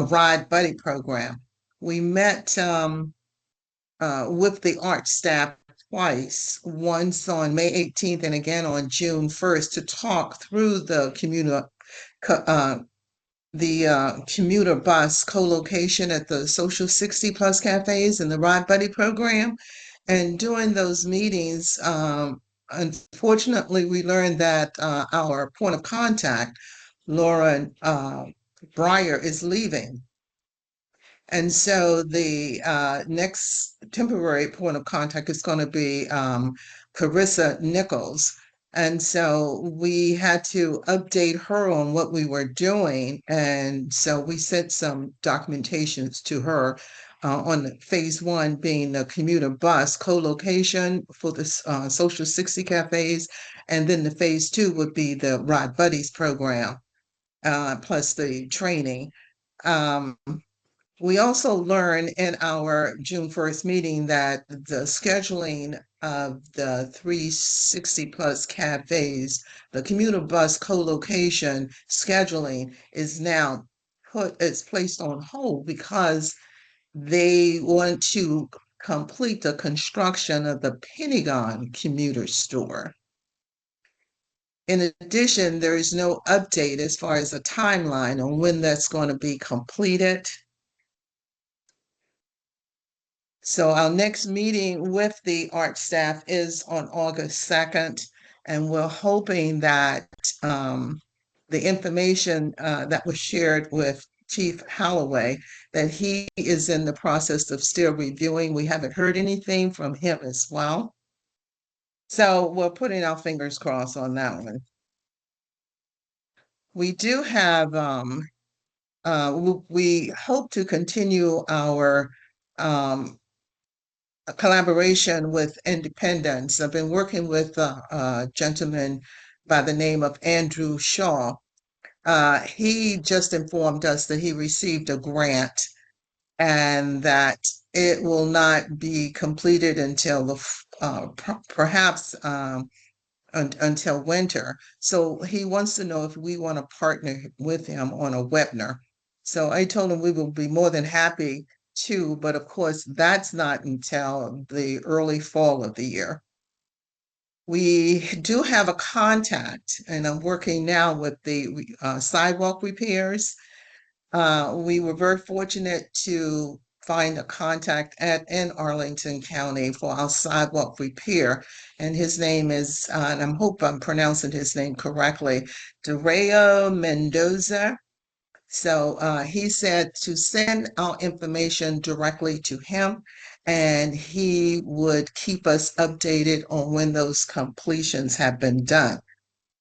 ride buddy program. We met with the art staff twice, once on May 18th and again on June 1st, to talk through the commuter bus co-location at the Social 60 Plus cafes and the Ride Buddy program. And during those meetings, unfortunately, we learned that our point of contact, Laura Breyer, is leaving. And so the next temporary point of contact is going to be Carissa Nichols. And so we had to update her on what we were doing. And so we sent some documentations to her on phase 1 being the commuter bus co-location for the Social 60 cafes. And then the phase 2 would be the Ride Buddies program, plus the training. We also learned in our June 1st meeting that the scheduling of the 360 Plus cafes, the commuter bus co-location scheduling is now placed on hold because they want to complete the construction of the Pentagon commuter store. In addition, there is no update as far as a timeline on when that's going to be completed. So our next meeting with the art staff is on August 2nd, and we're hoping that the information that was shared with Chief Holloway, that he is in the process of still reviewing. We haven't heard anything from him as well. So we're putting our fingers crossed on that one. We do have, we hope to continue our collaboration with independents. I've been working with a gentleman by the name of Andrew Shaw. He just informed us that he received a grant and that it will not be completed until perhaps until winter. So he wants to know if we want to partner with him on a webinar. So I told him we will be more than happy to, but of course, that's not until the early fall of the year. We do have a contact, and I'm working now with the sidewalk repairs. We were very fortunate to find a contact in Arlington County for our sidewalk repair. And his name is, and I hope I'm pronouncing his name correctly, Dario Mendoza. So he said to send our information directly to him, and he would keep us updated on when those completions have been done.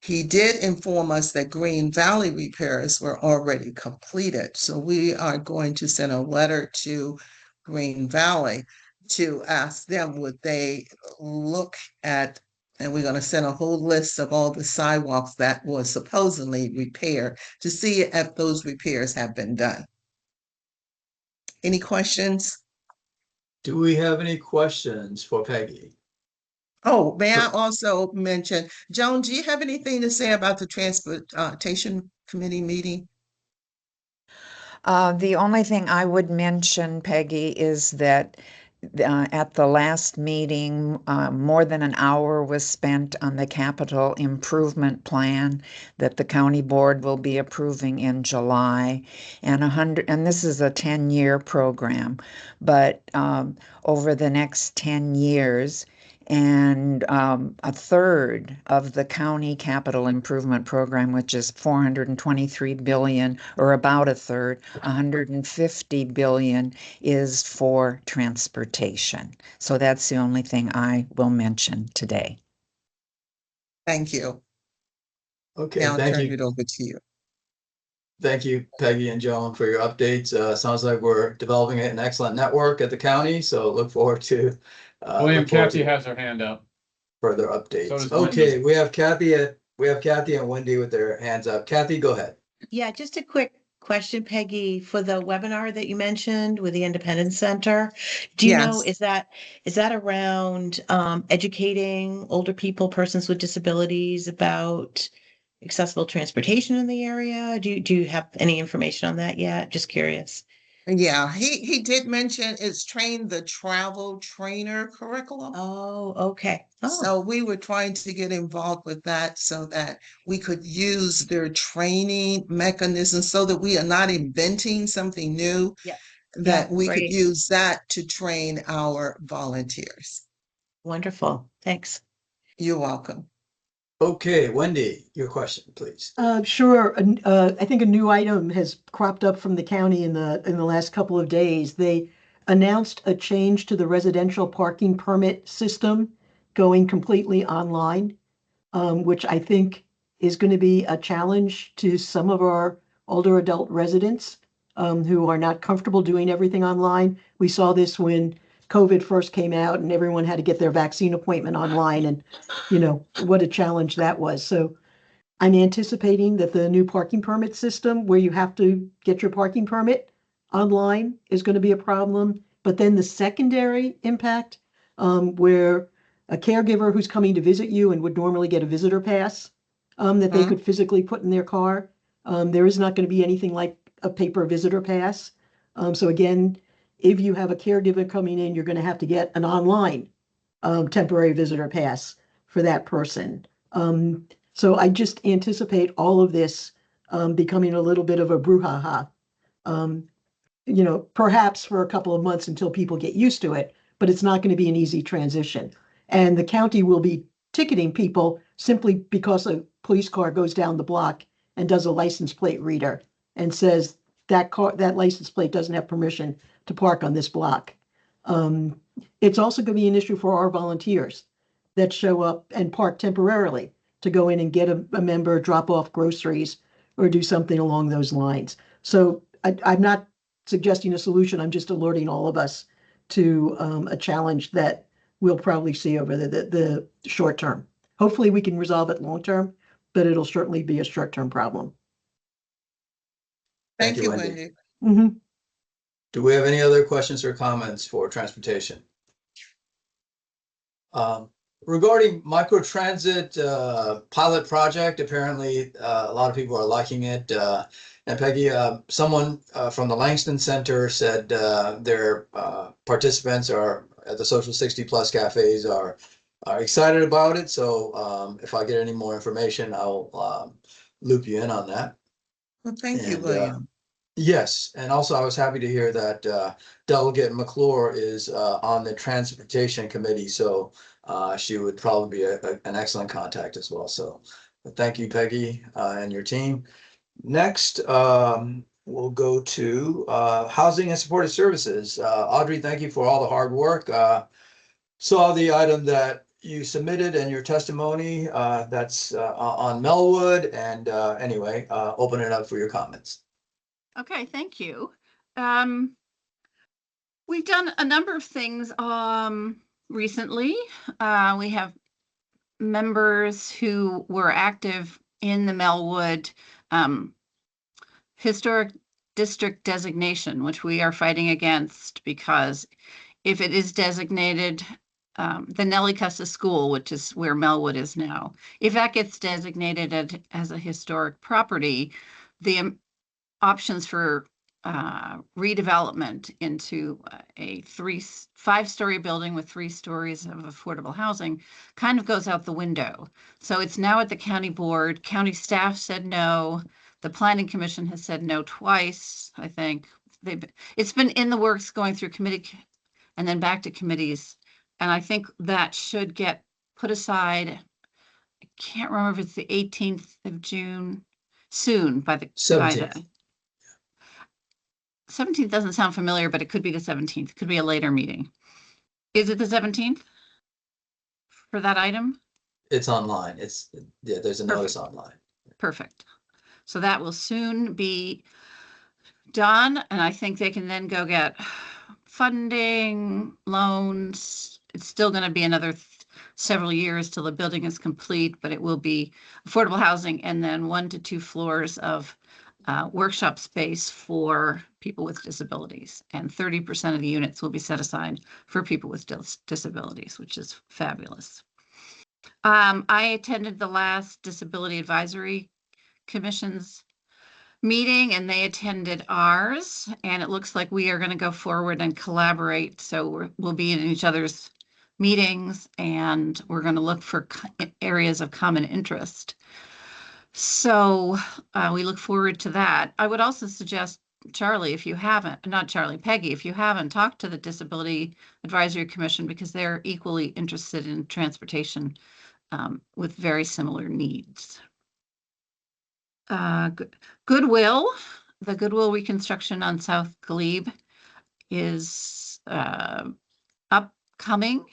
He did inform us that Green Valley repairs were already completed. So we are going to send a letter to Green Valley to ask them would they look at, and we're going to send a whole list of all the sidewalks that were supposedly repaired to see if those repairs have been done. Any questions? Do we have any questions for Peggy? Oh, may I also mention, Joan, do you have anything to say about the Transportation Committee meeting? The only thing I would mention, Peggy, is that at the last meeting, more than an hour was spent on the capital improvement plan that the county board will be approving in July, and this is a 10-year program, but over the next 10 years, and a third of the county capital improvement program, which is $423 billion, or about a third, $150 billion is for transportation. So that's the only thing I will mention today. Thank you. Okay, Now I'll thank turn you. it over to you. Thank you, Peggy and Joan, for your updates. Sounds like we're developing an excellent network at the county, so look forward to William, Kathy has her hand up. further So updates. does Okay, Wendy. we have Kathy and Wendy with their hands up. Kathy, go ahead. Yeah, just a quick question, Peggy, for the webinar that you mentioned with the Independence Center. Do you know, Yes. is that around educating older people, persons with disabilities about accessible transportation in the area? Do you have any information on that yet? Just curious. Yeah, he did mention it's train the travel trainer curriculum. Oh, okay. Oh, So we were trying to get involved with that so that we could use their training mechanisms so that we are not inventing something new, yeah, that we could great. use that to train our volunteers. Wonderful. Thanks. You're welcome. Okay, Wendy, your question, please. Sure. I think a new item has cropped up from the county in the last couple of days. They announced a change to the residential parking permit system going completely online, which I think is going to be a challenge to some of our older adult residents who are not comfortable doing everything online. We saw this when COVID first came out and everyone had to get their vaccine appointment online, and what a challenge that was. So I'm anticipating that the new parking permit system where you have to get your parking permit online is going to be a problem. But then the secondary impact, where a caregiver who's coming to visit you and would normally get a visitor pass that they could physically put in their car, there is not going to be anything like a paper visitor pass. So again, if you have a caregiver coming in, you're going to have to get an online temporary visitor pass for that person. So I just anticipate all of this becoming a little bit of a brouhaha. Um, perhaps for a couple of months until people get used to it, but it's not going to be an easy transition. And the county will be ticketing people simply because a police car goes down the block and does a license plate reader and says that license plate doesn't have permission to park on this block. It's also going to be an issue for our volunteers that show up and park temporarily to go in and get a member, drop off groceries, or do something along those lines. So I'm not suggesting a solution. I'm just alerting all of us to a challenge that we'll probably see over the short term. Hopefully we can resolve it long term, but it'll certainly be a short term problem. Thank you, Wendy. Mhm. Do we have any other questions or comments for transportation? Regarding microtransit pilot project, apparently a lot of people are liking it. And Peggy, someone from the Langston Center said their participants are at the Social 60 Plus cafes are excited about it. So if I get any more information, I'll loop you in on that. Well, thank you, And, William. yes, and also I was happy to hear that Delegate McClure is on the Transportation Committee, so she would probably be an excellent contact as well. So thank you, Peggy, and your team. Next, we'll go to Housing and Supportive Services. Audrey, thank you for all the hard work. Saw the item that you submitted and your testimony that's on Melwood, and anyway, open it up for your comments. Okay, thank you. We've done a number of things recently. We have members who were active in the Melwood Historic District designation, which we are fighting against, because if it is designated, the Nellie Custis School, which is where Melwood is now, if that gets designated as a historic property, the options for redevelopment into a 5-story building with 3 stories of affordable housing kind of goes out the window. So it's now at the county board. County staff said no. The planning commission has said no twice, I think. It's been in the works, going through committee and then back to committees. And I think that should get put aside. I can't remember if it's the 18th of June, soon by the 17th. 17th doesn't sound familiar, but it could be the 17th. It could be a later meeting. Is it the 17th for that item? It's online. There's a notice online. Perfect. So that will soon be done, and I think they can then go get funding, loans. It's still going to be another several years till the building is complete, but it will be affordable housing and then 1 to 2 floors of workshop space for people with disabilities, and 30% of the units will be set aside for people with disabilities, which is fabulous. I attended the last Disability Advisory Commission's meeting, and they attended ours, and it looks like we are going to go forward and collaborate. So we'll be in each other's meetings, and we're going to look for areas of common interest. So we look forward to that. I would also suggest, Charlie, if you haven't, not Charlie, Peggy, if you haven't, talked to the Disability Advisory Commission, because they're equally interested in transportation with very similar needs. Goodwill, the Goodwill reconstruction on South Glebe is upcoming.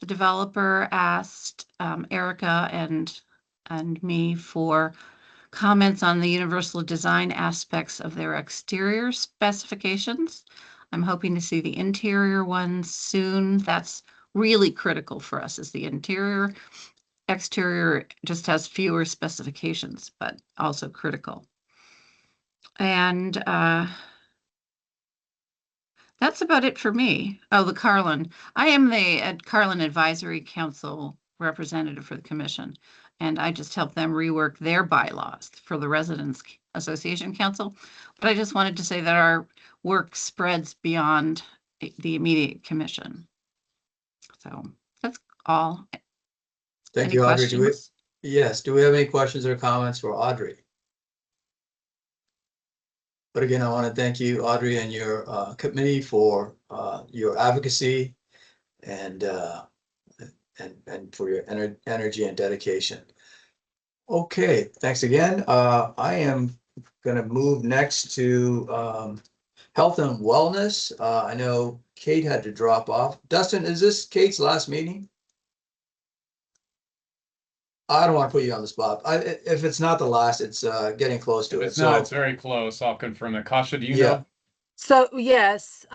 The developer asked Erica and me for comments on the universal design aspects of their exterior specifications. I'm hoping to see the interior ones soon. That's really critical for us, is the interior. Exterior just has fewer specifications, but also critical. And that's about it for me. Oh, the Carlin. I am the Carlin Advisory Council representative for the commission, and I just help them rework their bylaws for the Residents Association Council. But I just wanted to say that our work spreads beyond the immediate commission. So that's all. Thank you, Audrey. Yes, do we have any questions or comments for Audrey? But again, I want to thank you, Audrey, and your committee for your advocacy and for your energy and dedication. Okay, thanks again. I am gonna move next to health and wellness. I know Kate had to drop off. Dustin, is this Kate's last meeting? I don't want to put you on the spot. If it's not the last, it's getting close to it. It's not, it's very close. I'll confirm that. Kasha, do you Yeah. know? So yes,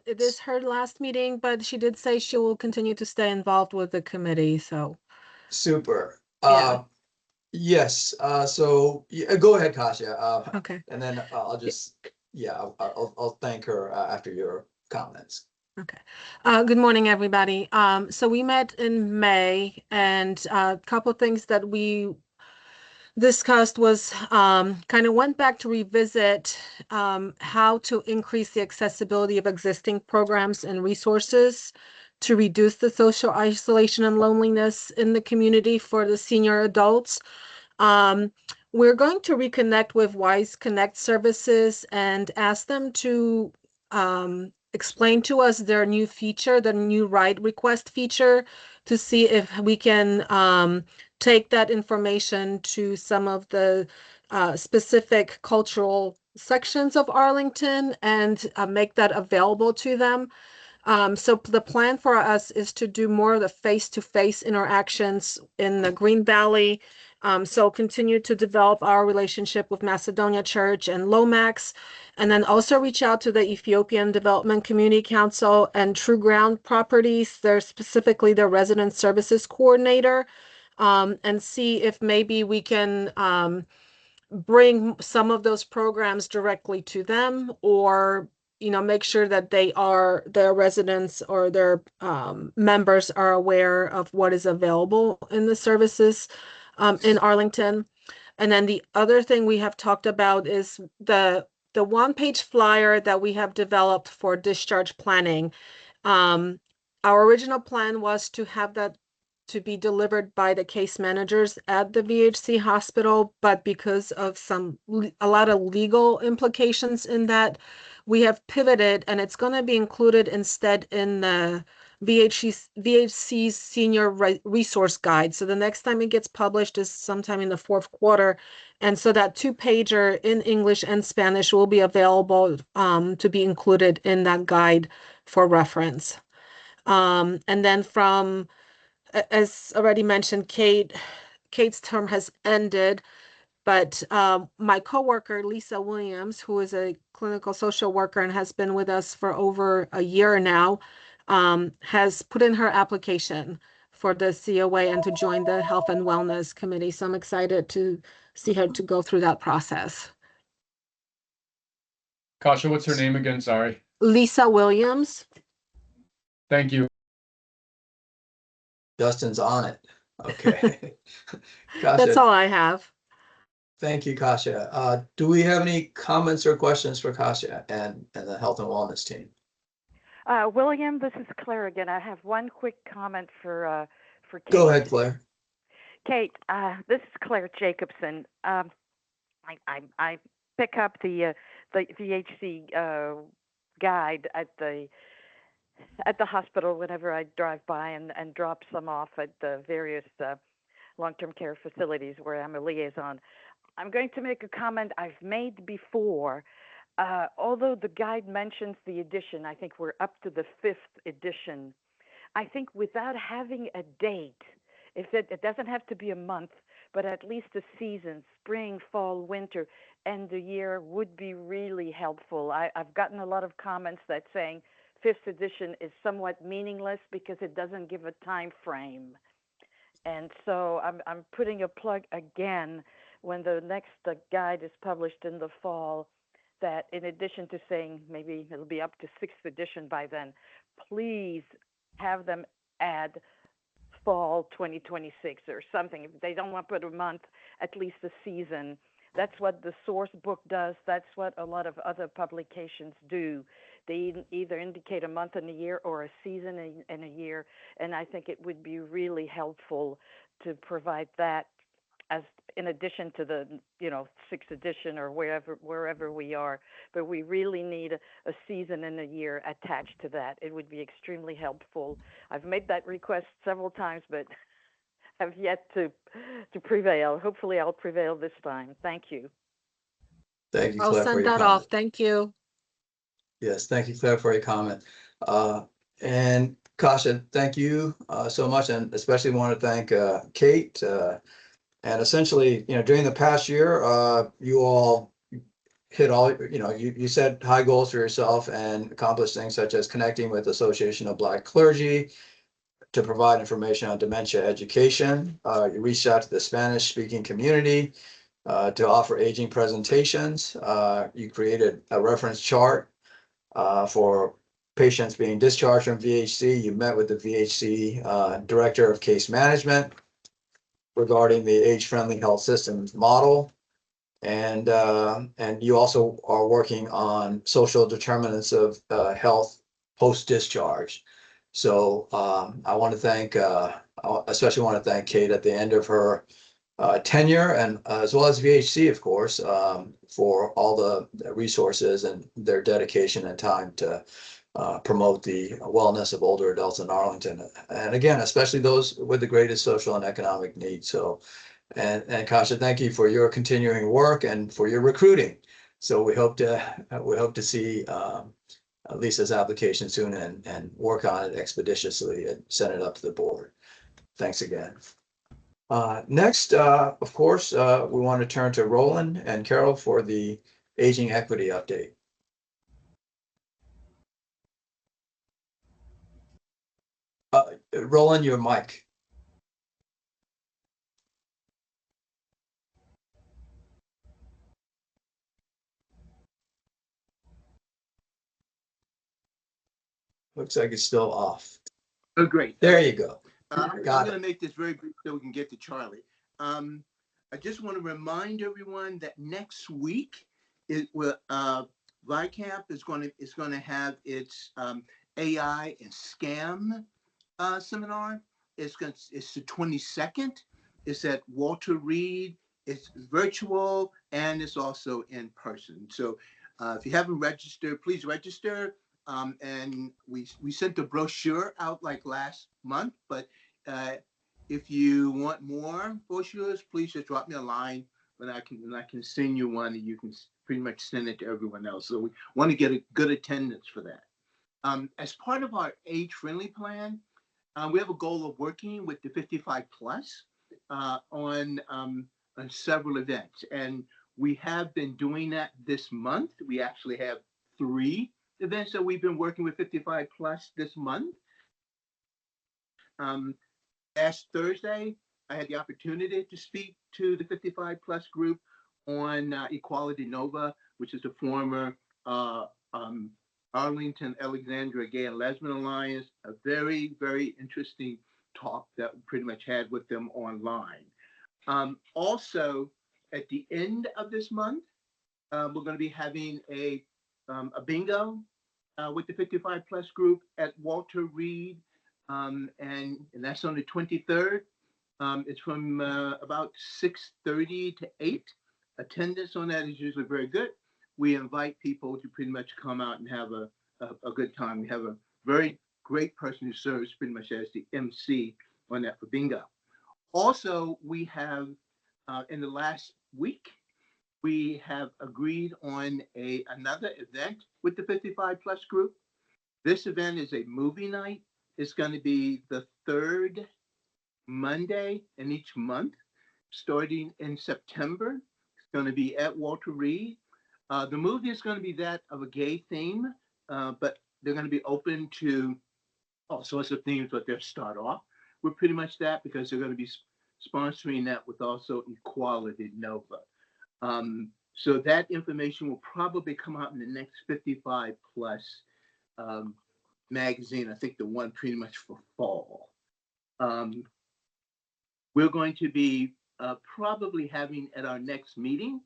it is her last meeting, but she did say she will continue to stay involved with the committee, so. Super. Yeah. Yes, so go ahead, Kasia. Okay. And then I'll just, yeah, I'll thank her after your comments. Okay. Good morning, everybody. So we met in May, and a couple of things that we discussed was kind of went back to revisit how to increase the accessibility of existing programs and resources to reduce the social isolation and loneliness in the community for the senior adults. We're going to reconnect with Wise Connect Services and ask them to explain to us their new feature, the new ride request feature, to see if we can take that information to some of the specific cultural sections of Arlington and make that available to them. So the plan for us is to do more of the face-to-face interactions in the Green Valley. So continue to develop our relationship with Macedonia Church and Lomax, and then also reach out to the Ethiopian Development Community Council and True Ground Properties. They're specifically the resident services coordinator, and see if maybe we can bring some of those programs directly to them, or make sure that their residents or their members are aware of what is available in the services in Arlington. And then the other thing we have talked about is the one-page flyer that we have developed for discharge planning. Our original plan was to have that to be delivered by the case managers at the VHC hospital, but because of a lot of legal implications in that, we have pivoted, and it's going to be included instead in the VHC's senior resource guide. So the next time it gets published is sometime in the fourth quarter. And so that 2-pager in English and Spanish will be available to be included in that guide for reference. And then as already mentioned, Kate's term has ended, but my coworker, Lisa Williams, who is a clinical social worker and has been with us for over a year now, has put in her application for the COA and to join the Health and Wellness Committee. So I'm excited to see her to go through that process. Kasha, what's her name again? Sorry. Lisa Williams. Thank you. Dustin's on it. Okay. That's all I have. Thank you, Kasia. Do we have any comments or questions for Kasia and the health and wellness team? William, this is Claire again. I have one quick comment for Kate. Go ahead, Claire. Kate, this is Claire Jacobson. I pick up the VHC guide at the hospital whenever I drive by and drop some off at the various long-term care facilities where I'm a liaison. I'm going to make a comment I've made before. Although the guide mentions the edition, I think we're up to the 5th edition. I think without having a date, if it doesn't have to be a month, but at least a season, spring, fall, winter, end of year would be really helpful. I've gotten a lot of comments that saying 5th edition is somewhat meaningless because it doesn't give a time frame. And so I'm putting a plug again when the next guide is published in the fall, that in addition to saying maybe it'll be up to 6th edition by then, please have them add fall 2026 or something. If they don't want to put a month, at least a season. That's what the source book does. That's what a lot of other publications do. They either indicate a month in a year or a season in a year, and I think it would be really helpful to provide that as in addition to the, you know, sixth edition or wherever we are, but we really need a season in a year attached to that. It would be extremely helpful. I've made that request several times, but have yet to prevail. Hopefully I'll prevail this time. Thank you. Thank you, I'll Claire, for send your that comment. off. Thank you. Yes, thank you, Claire, for your comment. And Kasha, thank you so much, and especially want to thank Kate. And essentially, you know, during the past year, you all hit all, you know, you set high goals for yourself and accomplished things such as connecting with the Association of Black Clergy to provide information on dementia education. You reached out to the Spanish-speaking community to offer aging presentations. You created a reference chart for patients being discharged from VHC. You met with the VHC Director of Case Management regarding the age-friendly health systems model. And you also are working on social determinants of health post-discharge. So I want to thank, especially want to thank Kate at the end of her tenure, and as well as VHC, of course, for all the resources and their dedication and time to promote the wellness of older adults in Arlington. And again, especially those with the greatest social and economic needs. So, and Kasha, thank you for your continuing work and for your recruiting. So we hope to see Lisa's application soon and work on it expeditiously and send it up to the board. Thanks again. Next, of course, we want to turn to Roland and Carol for the aging equity update. Roland, your mic. Looks like it's still off. Oh, great. There you go. I'm going to make this very brief so we can get to Charlie. I just want to remind everyone that next week it will VICAP is going to have its AI and scam seminar. It's the 22nd. It's at Walter Reed. It's virtual and it's also in person. So if you haven't registered, please register. And we sent a brochure out like last month, but if you want more brochures, please just drop me a line and I can send you one and you can pretty much send it to everyone else. So we want to get a good attendance for that. As part of our age-friendly plan, we have a goal of working with the 55 plus on several events. And we have been doing that this month. We actually have 3 events that we've been working with 55 plus this month. Last Thursday, I had the opportunity to speak to the 55 plus group on Equality Nova, which is the former Arlington Alexandria Gay and Lesbian Alliance, a very, very interesting talk that we pretty much had with them online. Also, at the end of this month, we're going to be having a bingo with the 55 plus group at Walter Reed, and that's on the 23rd. It's from about 6:30 to 8. Attendance on that is usually very good. We invite people to pretty much come out and have a good time. We have a very great person who serves pretty much as the MC on that for bingo. Also, we have in the last week, we have agreed on another event with the 55 plus group. This event is a movie night. It's going to be the 3rd Monday in each month, starting in September. It's going to be at Walter Reed. The movie is going to be that of a gay theme, but they're going to be open to all sorts of themes, but they'll start off with pretty much that because they're going to be sponsoring that with also Equality Nova. So that information will probably come out in the next 55 plus magazine. I think the one pretty much for fall. We're going to be probably having at our next meeting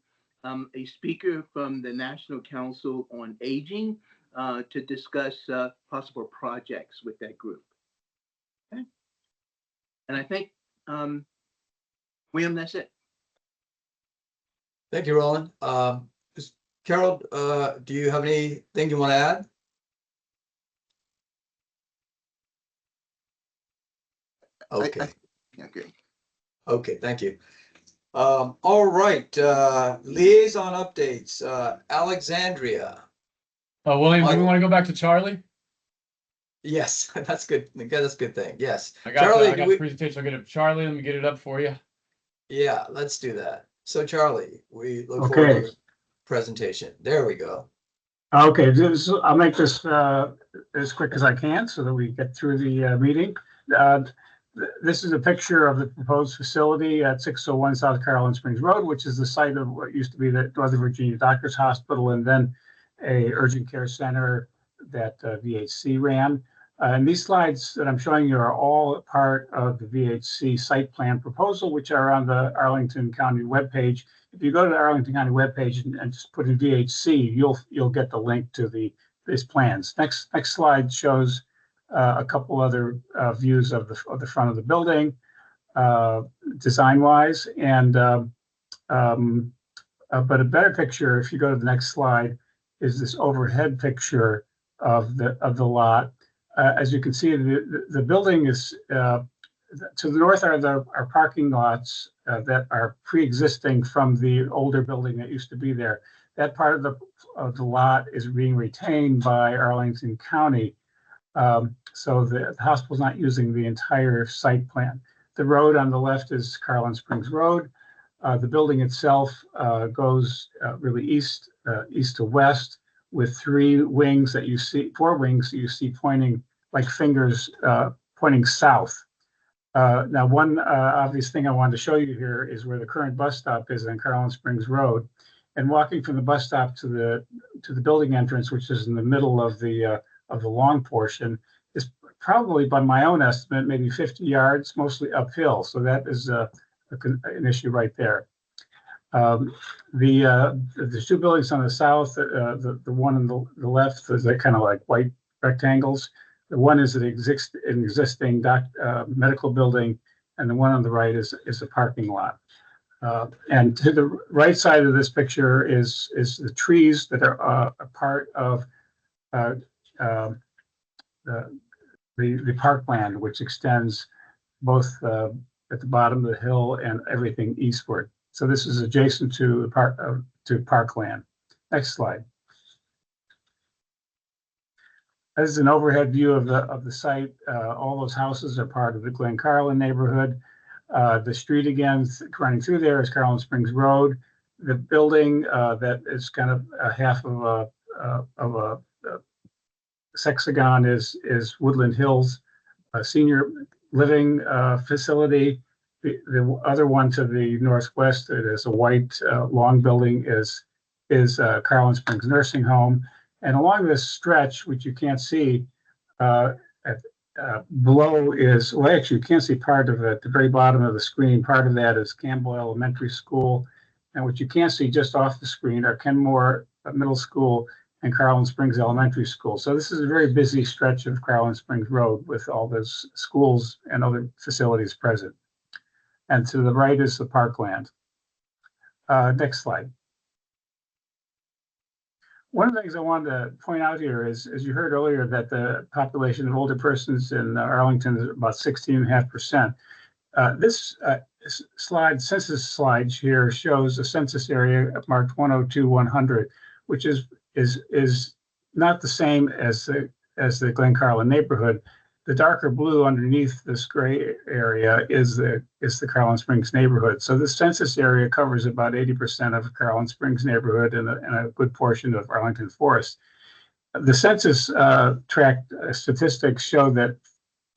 a speaker from the National Council on Aging to discuss possible projects with that group. Okay. And I think, William, that's it. Thank you, Roland. Carol, do you have anything you want to add? Okay. Okay. Okay, thank you. All right, liaison updates, Alexandria. William, do we want to go back to Charlie? Yes, that's good. That's a good thing. Yes. I got Charlie, the presentation. I'll get it. Charlie, let me get it up for you. Yeah, let's do that. So Charlie, we look forward to Okay. your presentation. There we go. Okay, I'll make this as quick as I can so that we get through the meeting. This is a picture of the proposed facility at 601 South Carolina Springs Road, which is the site of what used to be the Northern Virginia Doctors Hospital and then a urgent care center that VHC ran. And these slides that I'm showing you are all part of the VHC site plan proposal, which are on the Arlington County webpage. If you go to the Arlington County webpage and just put in VHC, you'll get the link to these plans. Next slide shows a couple other views of the front of the building, design-wise, and but a better picture, if you go to the next slide, is this overhead picture of the lot. As you can see, the building is to the north are our parking lots that are pre-existing from the older building that used to be there. That part of the lot is being retained by Arlington County. So the hospital's not using the entire site plan. The road on the left is Carolyn Springs Road. The building itself goes really east to west with four wings that you see pointing like fingers pointing south. Now, one obvious thing I wanted to show you here is where the current bus stop is on Carolyn Springs Road. And walking from the bus stop to the building entrance, which is in the middle of the long portion, is probably, by my own estimate, maybe 50 yards, mostly uphill. So that is an issue right there. The two buildings on the south, the one on the left, is that kind of like white rectangles. The one is an existing medical building, and the one on the right is a parking lot. And to the right side of this picture is the trees that are a part of the parkland, which extends both at the bottom of the hill and everything eastward. So this is adjacent to parkland. Next slide. This is an overhead view of the site. All those houses are part of the Glen Carlin neighborhood. The street again running through there is Carolyn Springs Road. The building that is kind of a half of a hexagon is Woodland Hills senior living facility. The other one to the northwest, it is a white long building, is Carolyn Springs Nursing Home. And along this stretch, which you can't see, below is, well, actually, you can't see part of it at the very bottom of the screen. Part of that is Campbell Elementary School. And what you can't see just off the screen are Kenmore Middle School and Carolyn Springs Elementary School. So this is a very busy stretch of Carolyn Springs Road with all those schools and other facilities present. And to the right is the parkland. Next slide. One of the things I wanted to point out here is, as you heard earlier, that the population of older persons in Arlington is about 16.5%. This slide, census slide here, shows a census area marked 102-100, which is not the same as the Glen Carlin neighborhood. The darker blue underneath this gray area is the Carolyn Springs neighborhood. So the census area covers about 80% of Carolyn Springs neighborhood and a good portion of Arlington Forest. The census tract statistics show that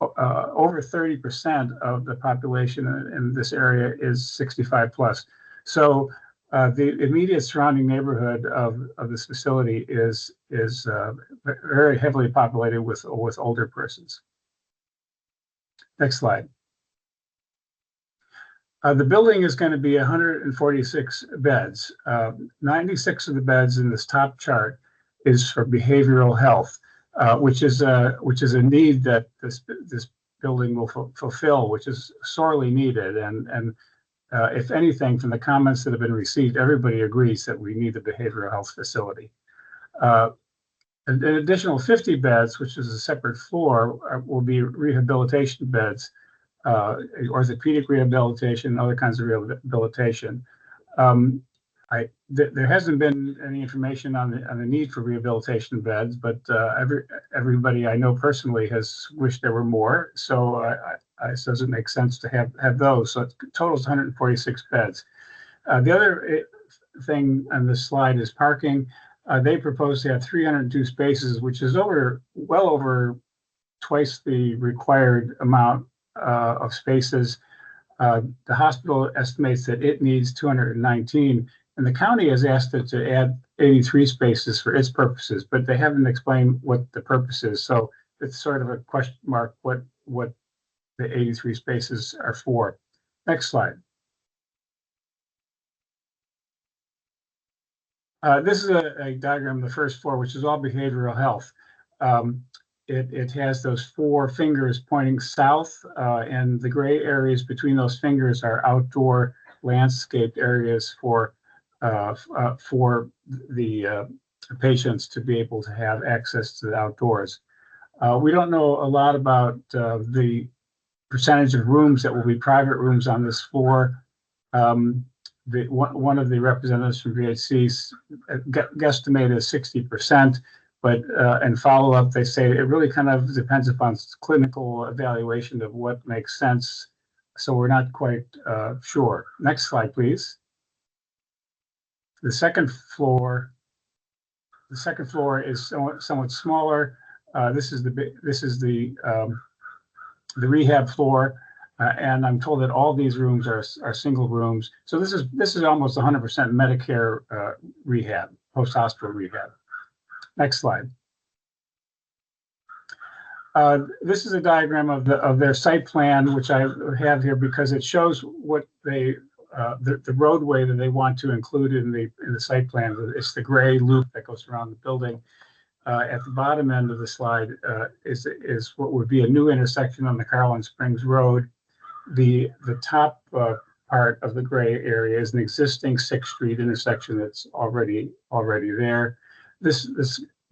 over 30% of the population in this area is 65 plus. So the immediate surrounding neighborhood of this facility is very heavily populated with older persons. Next slide. The building is going to be 146 beds. 96 of the beds in this top chart is for behavioral health, which is a need that this building will fulfill, which is sorely needed. And if anything, from the comments that have been received, everybody agrees that we need a behavioral health facility. An additional 50 beds, which is a separate floor, will be rehabilitation beds, orthopedic rehabilitation, other kinds of rehabilitation. There hasn't been any information on the need for rehabilitation beds, but everybody I know personally has wished there were more. So it doesn't make sense to have those. So it totals 146 beds. The other thing on this slide is parking. They propose to have 302 spaces, which is well over twice the required amount of spaces. The hospital estimates that it needs 219, and the county has asked it to add 83 spaces for its purposes, but they haven't explained what the purpose is. So it's sort of a question mark what the 83 spaces are for. Next slide. This is a diagram of the first floor, which is all behavioral health. It has those 4 fingers pointing south, and the gray areas between those fingers are outdoor landscaped areas for the patients to be able to have access to the outdoors. We don't know a lot about the percentage of rooms that will be private rooms on this floor. One of the representatives from VHC guesstimated 60%, but in follow-up, they say it really kind of depends upon clinical evaluation of what makes sense. So we're not quite sure. Next slide, please. The second floor is somewhat smaller. This is the rehab floor. And I'm told that all these rooms are single rooms. So this is almost 100% Medicare rehab, post-hospital rehab. Next slide. This is a diagram of their site plan, which I have here because it shows what the roadway that they want to include in the site plan. It's the gray loop that goes around the building. At the bottom end of the slide is what would be a new intersection on the Carlin Springs Road. The top part of the gray area is an existing 6th Street intersection that's already there. This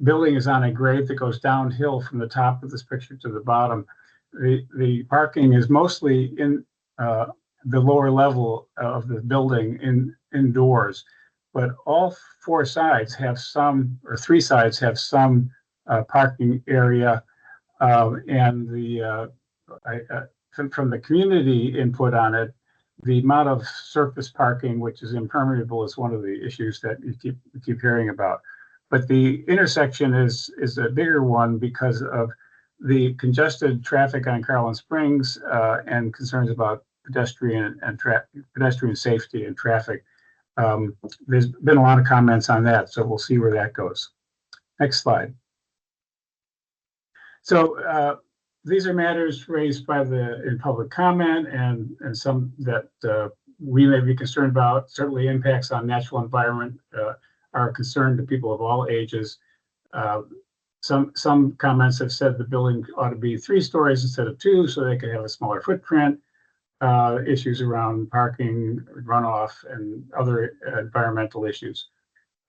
building is on a grade that goes downhill from the top of this picture to the bottom. The parking is mostly in the lower level of the building indoors, but all 4 sides have some, or 3 sides have some parking area, and from the community input on it, the amount of surface parking, which is impermeable, is one of the issues that you keep hearing about. But the intersection is a bigger one because of the congested traffic on Carlin Springs and concerns about pedestrian safety and traffic. There's been a lot of comments on that, so we'll see where that goes. Next slide. So these are matters raised in public comment and some that we may be concerned about. Certainly impacts on natural environment are a concern to people of all ages. Some comments have said the building ought to be 3 stories instead of 2 so they could have a smaller footprint. Issues around parking, runoff, and other environmental issues.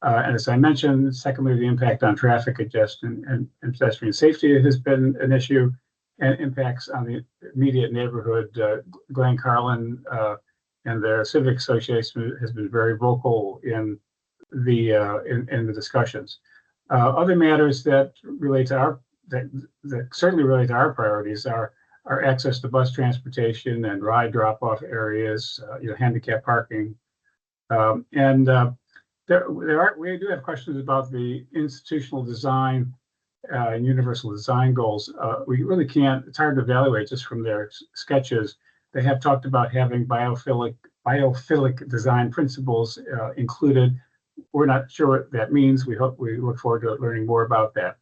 And as I mentioned, secondly, the impact on traffic congestion and pedestrian safety has been an issue, and impacts on the immediate neighborhood. Glen Carlin and their civic association has been very vocal in the discussions. Other matters that relate to that certainly relate to our priorities are access to bus transportation and ride drop-off areas, handicap parking, and we do have questions about the institutional design and universal design goals. We really can't. It's hard to evaluate just from their sketches. They have talked about having biophilic design principles included. We're not sure what that means. We look forward to learning more about that.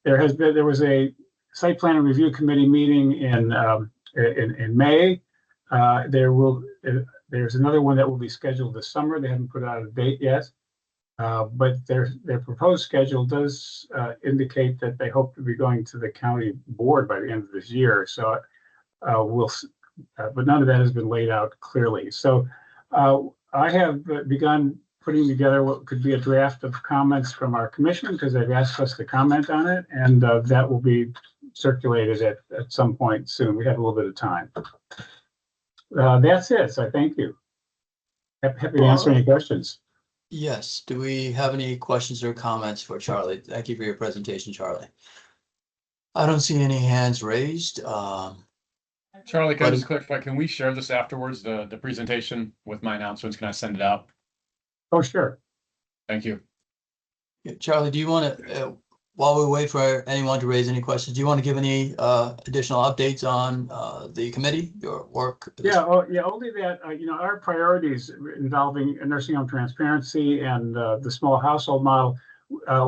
There was a site plan and review committee meeting in May. There's another one that will be scheduled this summer. They haven't put out a date yet, but their proposed schedule does indicate that they hope to be going to the county board by the end of this year. So but none of that has been laid out clearly. So I have begun putting together what could be a draft of comments from our commission because they've asked us to comment on it, and that will be circulated at some point soon. We have a little bit of time. That's it. So thank you. Happy to answer any questions. Yes. Do we have any questions or comments for Charlie? Thank you for your presentation, Charlie. I don't see any hands raised. Charlie, can I just clarify, can we share this afterwards, the presentation with my announcements? Can I send it out? Oh, sure. Thank you. Yeah, Charlie, do you want to, while we wait for anyone to raise any questions, do you want to give any additional updates on the committee, your work? Yeah, only that, our priorities involving nursing home transparency and the small household model,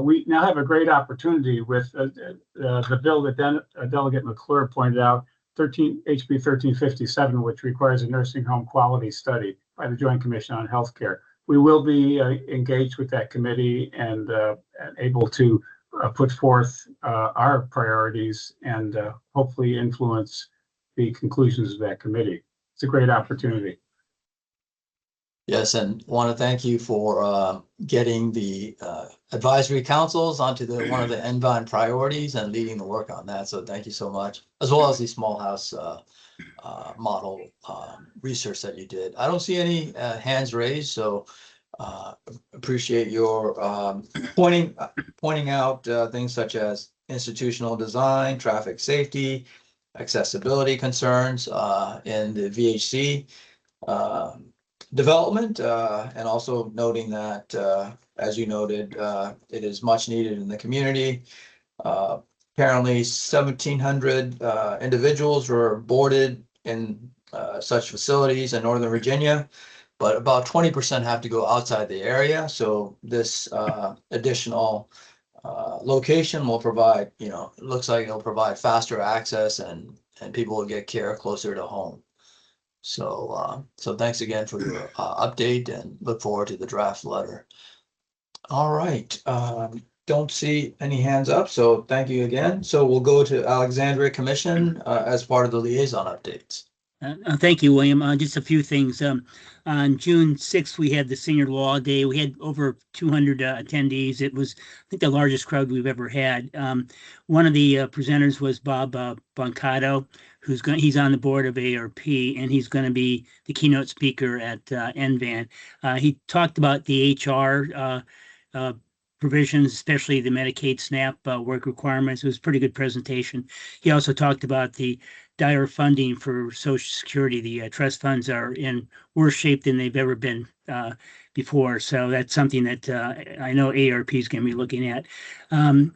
we now have a great opportunity with the bill that Delegate McClure pointed out, HB 1357, which requires a nursing home quality study by the Joint Commission on Healthcare. We will be engaged with that committee and able to put forth our priorities and hopefully influence the conclusions of that committee. It's a great opportunity. Yes, and want to thank you for getting the advisory councils onto one of the NVINE priorities and leading the work on that. So thank you so much, as well as the small house model research that you did. I don't see any hands raised, so appreciate your pointing out things such as institutional design, traffic safety, accessibility concerns in the VHC development, and also noting that, as you noted, it is much needed in the community. Apparently 1,700 individuals were boarded in such facilities in Northern Virginia, but about 20% have to go outside the area. So this additional location will provide, it looks like it'll provide faster access and people will get care closer to home. So thanks again for your update and look forward to the draft letter. All right. Don't see any hands up, so thank you again. So we'll go to Alexandria Commission as part of the liaison updates. Thank you, William. Just a few things. On June 6th, we had the Senior Law Day. We had over 200 attendees. It was, I think, the largest crowd we've ever had. One of the presenters was Bob Boncato, he's on the board of ARP, and he's going to be the keynote speaker at NVAN. He talked about the HR provisions, especially the Medicaid SNAP work requirements. It was a pretty good presentation. He also talked about the dire funding for Social Security. The trust funds are in worse shape than they've ever been before. So that's something that I know ARP is going to be looking at. On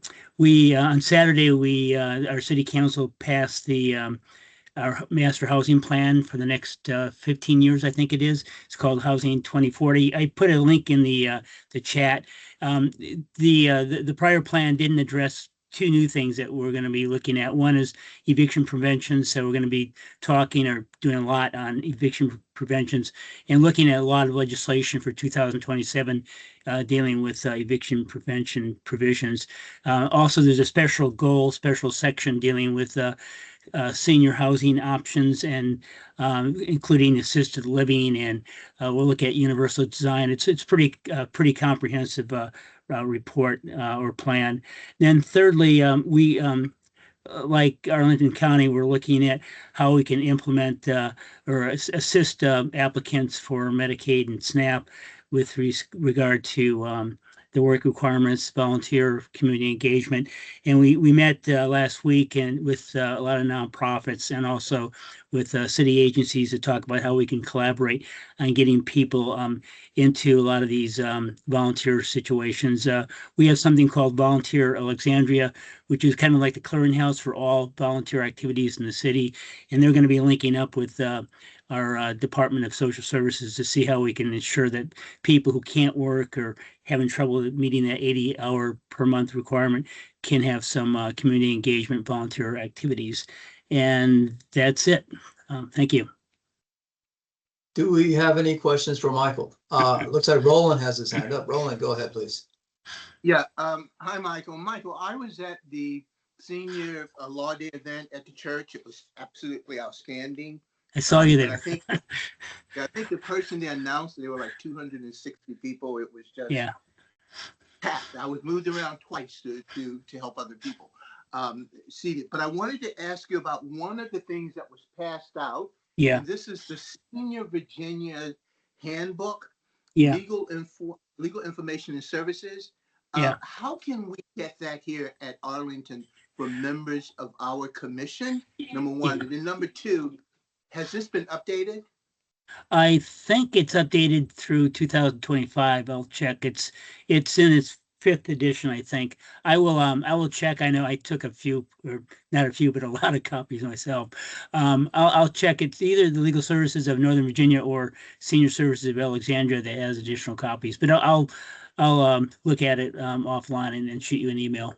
Saturday, our city council passed our master housing plan for the next 15 years, I think it is. It's called Housing 2040. I put a link in the chat. The prior plan didn't address two new things that we're going to be looking at. One is eviction prevention. So we're going to be talking or doing a lot on eviction preventions and looking at a lot of legislation for 2027 dealing with eviction prevention provisions. Also, there's a special section dealing with senior housing options and including assisted living, and we'll look at universal design. It's pretty comprehensive report or plan. Then thirdly, we like Arlington County, we're looking at how we can implement or assist applicants for Medicaid and SNAP with regard to the work requirements, volunteer community engagement. And we met last week and with a lot of nonprofits and also with city agencies to talk about how we can collaborate on getting people into a lot of these volunteer situations. We have something called Volunteer Alexandria, which is kind of like the clearinghouse for all volunteer activities in the city. And they're going to be linking up with our Department of Social Services to see how we can ensure that people who can't work or having trouble meeting that 80-hour per month requirement can have some community engagement volunteer activities. And that's it. Thank you. Do we have any questions for Michael? Looks like Roland has his hand up. Roland, go ahead, please. Yeah. Hi, Michael. Michael, I was at the Senior Law Day event at the church. It was absolutely outstanding. I saw you And I there. think, yeah, I think the person they announced, there were like 260 people. It was just Yeah, packed. I was moved around twice to help other people seated. But I wanted to ask you about one of the things that was passed out, yeah, and this is the Senior Virginia Handbook, yeah, Legal Information and Services. yeah. How can we get that here at Arlington for members of our commission? Number one, Yeah. and then number two, has this been updated? I think it's updated through 2025. I'll check. It's in its fifth edition, I think. I will check. I know I took a few, or not a few, but a lot of copies myself. I'll check. It's either the Legal Services of Northern Virginia or Senior Services of Alexandria that has additional copies. But I'll look at it offline and shoot you an email.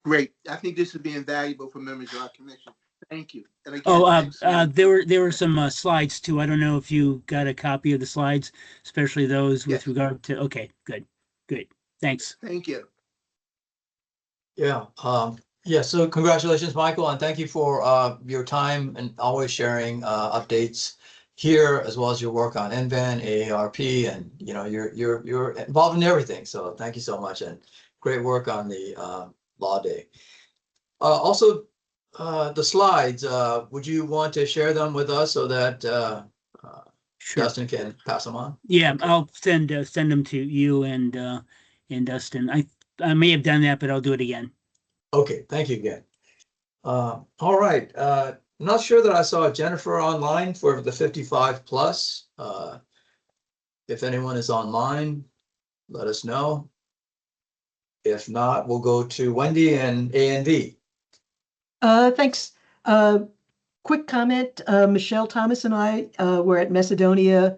Great. I think this would be invaluable for members of our commission. Thank you. And again, Oh, excellent. there were some slides too. I don't know if you got a copy of the slides, especially those with Yes. regard to. Okay, good. Thanks. Thank you. Yeah, yeah, so congratulations, Michael, and thank you for your time and always sharing updates here, as well as your work on NVAN, AARP, and you're involved in everything. So thank you so much, and great work on the Law Day. Also, the slides, would you want to share them with us so that Sure. Dustin can pass them on? Yeah, Okay. I'll send them to you and Dustin. I may have done that, but I'll do it again. Okay, thank you again. All right, not sure that I saw Jennifer online for the 55 plus. If anyone is online, let us know. If not, we'll go to Wendy and A and V. Thanks. Quick comment, Michelle Thomas and I were at Macedonia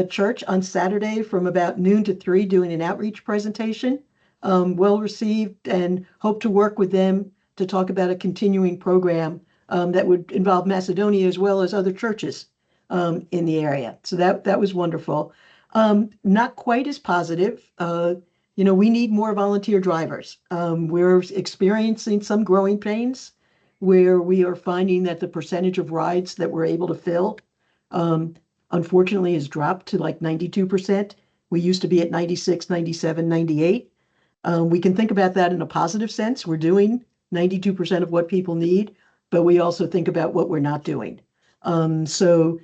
Church on Saturday from about noon to 3 doing an outreach presentation. Well received, and hope to work with them to talk about a continuing program that would involve Macedonia as well as other churches in the area. So that was wonderful. Not quite as positive. We need more volunteer drivers. We're experiencing some growing pains where we are finding that the percentage of rides that we're able to fill, unfortunately, has dropped to like 92%. We used to be at 96, 97, 98. We can think about that in a positive sense. We're doing 92% of what people need, but we also think about what we're not doing. So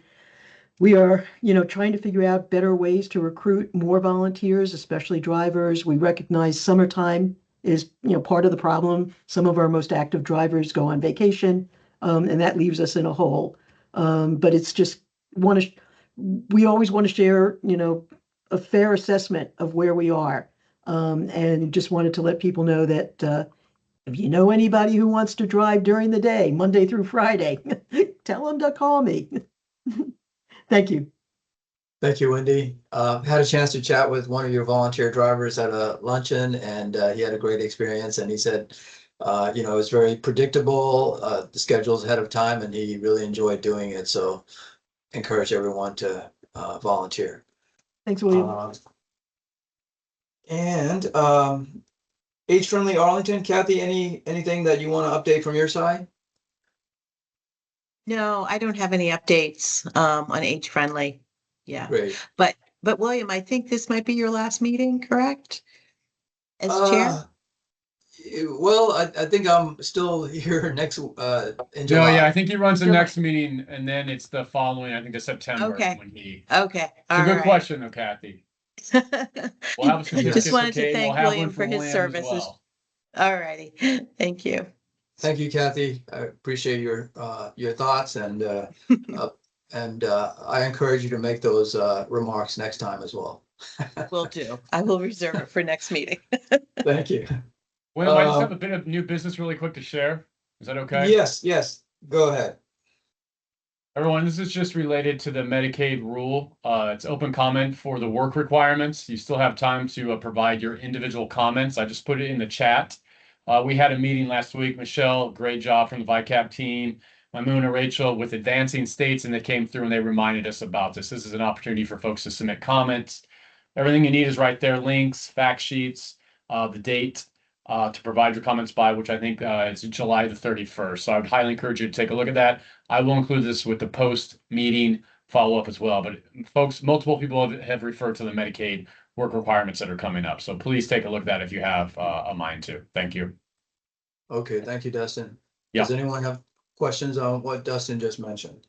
we are, trying to figure out better ways to recruit more volunteers, especially drivers. We recognize summertime is, part of the problem. Some of our most active drivers go on vacation, and that leaves us in a hole. But it's just we always want to share, a fair assessment of where we are. And just wanted to let people know that if you know anybody who wants to drive during the day, Monday through Friday, tell them to call me. Thank you. Thank you, Wendy. Had a chance to chat with one of your volunteer drivers at a luncheon, and he had a great experience. And he said, it was very predictable, the schedules ahead of time, and he really enjoyed doing it. So encourage everyone to volunteer. Thanks, William. And Age-friendly Arlington, Kathy, anything that you want to update from your side? No, I don't have any updates on Age Friendly. Yeah. Great. But William, I think this might be your last meeting, correct? As chair? Well, I think I'm still here next in No, July. yeah, I think he runs the July. next meeting and then it's the following, I think, the September Okay. when he. Okay. It's a good question though, Kathy. We'll have a certificate Just for wanted to Kate. We'll thank have William one for for his Lamb as services. well. All righty. Thank you. Thank you, Kathy. I appreciate your thoughts, and I encourage you to make those remarks next time as well. Will do. I will reserve it for next meeting. Thank you. William, I just have a bit of new business really quick to share. Is that okay? Yes. Go ahead. Everyone, this is just related to the Medicaid rule. It's open comment for the work requirements. You still have time to provide your individual comments. I just put it in the chat. We had a meeting last week. Michelle, great job from the VICAP team. Mamuna, Rachel with Advancing States, and they came through and they reminded us about this. This is an opportunity for folks to submit comments. Everything you need is right there, links, fact sheets, the date. to provide your comments by, which I think is July the 31st. So I would highly encourage you to take a look at that. I will include this with the post-meeting follow-up as well. But folks, multiple people have referred to the Medicaid work requirements that are coming up. So please take a look at that if you have a mind to. Thank you. Okay, thank you, Dustin. Yeah. Does anyone have questions on what Dustin just mentioned?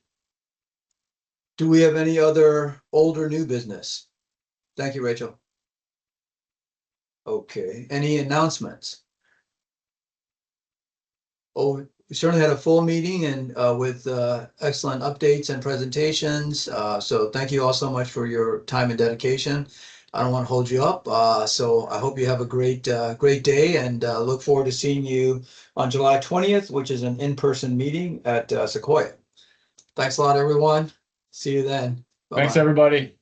Do we have any other old or new business? Thank you, Rachel. Okay, any announcements? Oh, we certainly had a full meeting and with excellent updates and presentations. So thank you all so much for your time and dedication. I don't want to hold you up. So I hope you have a great day and look forward to seeing you on July 20th, which is an in-person meeting at Sequoia. Thanks a lot, everyone. See you then. Thanks, Bye-bye. everybody.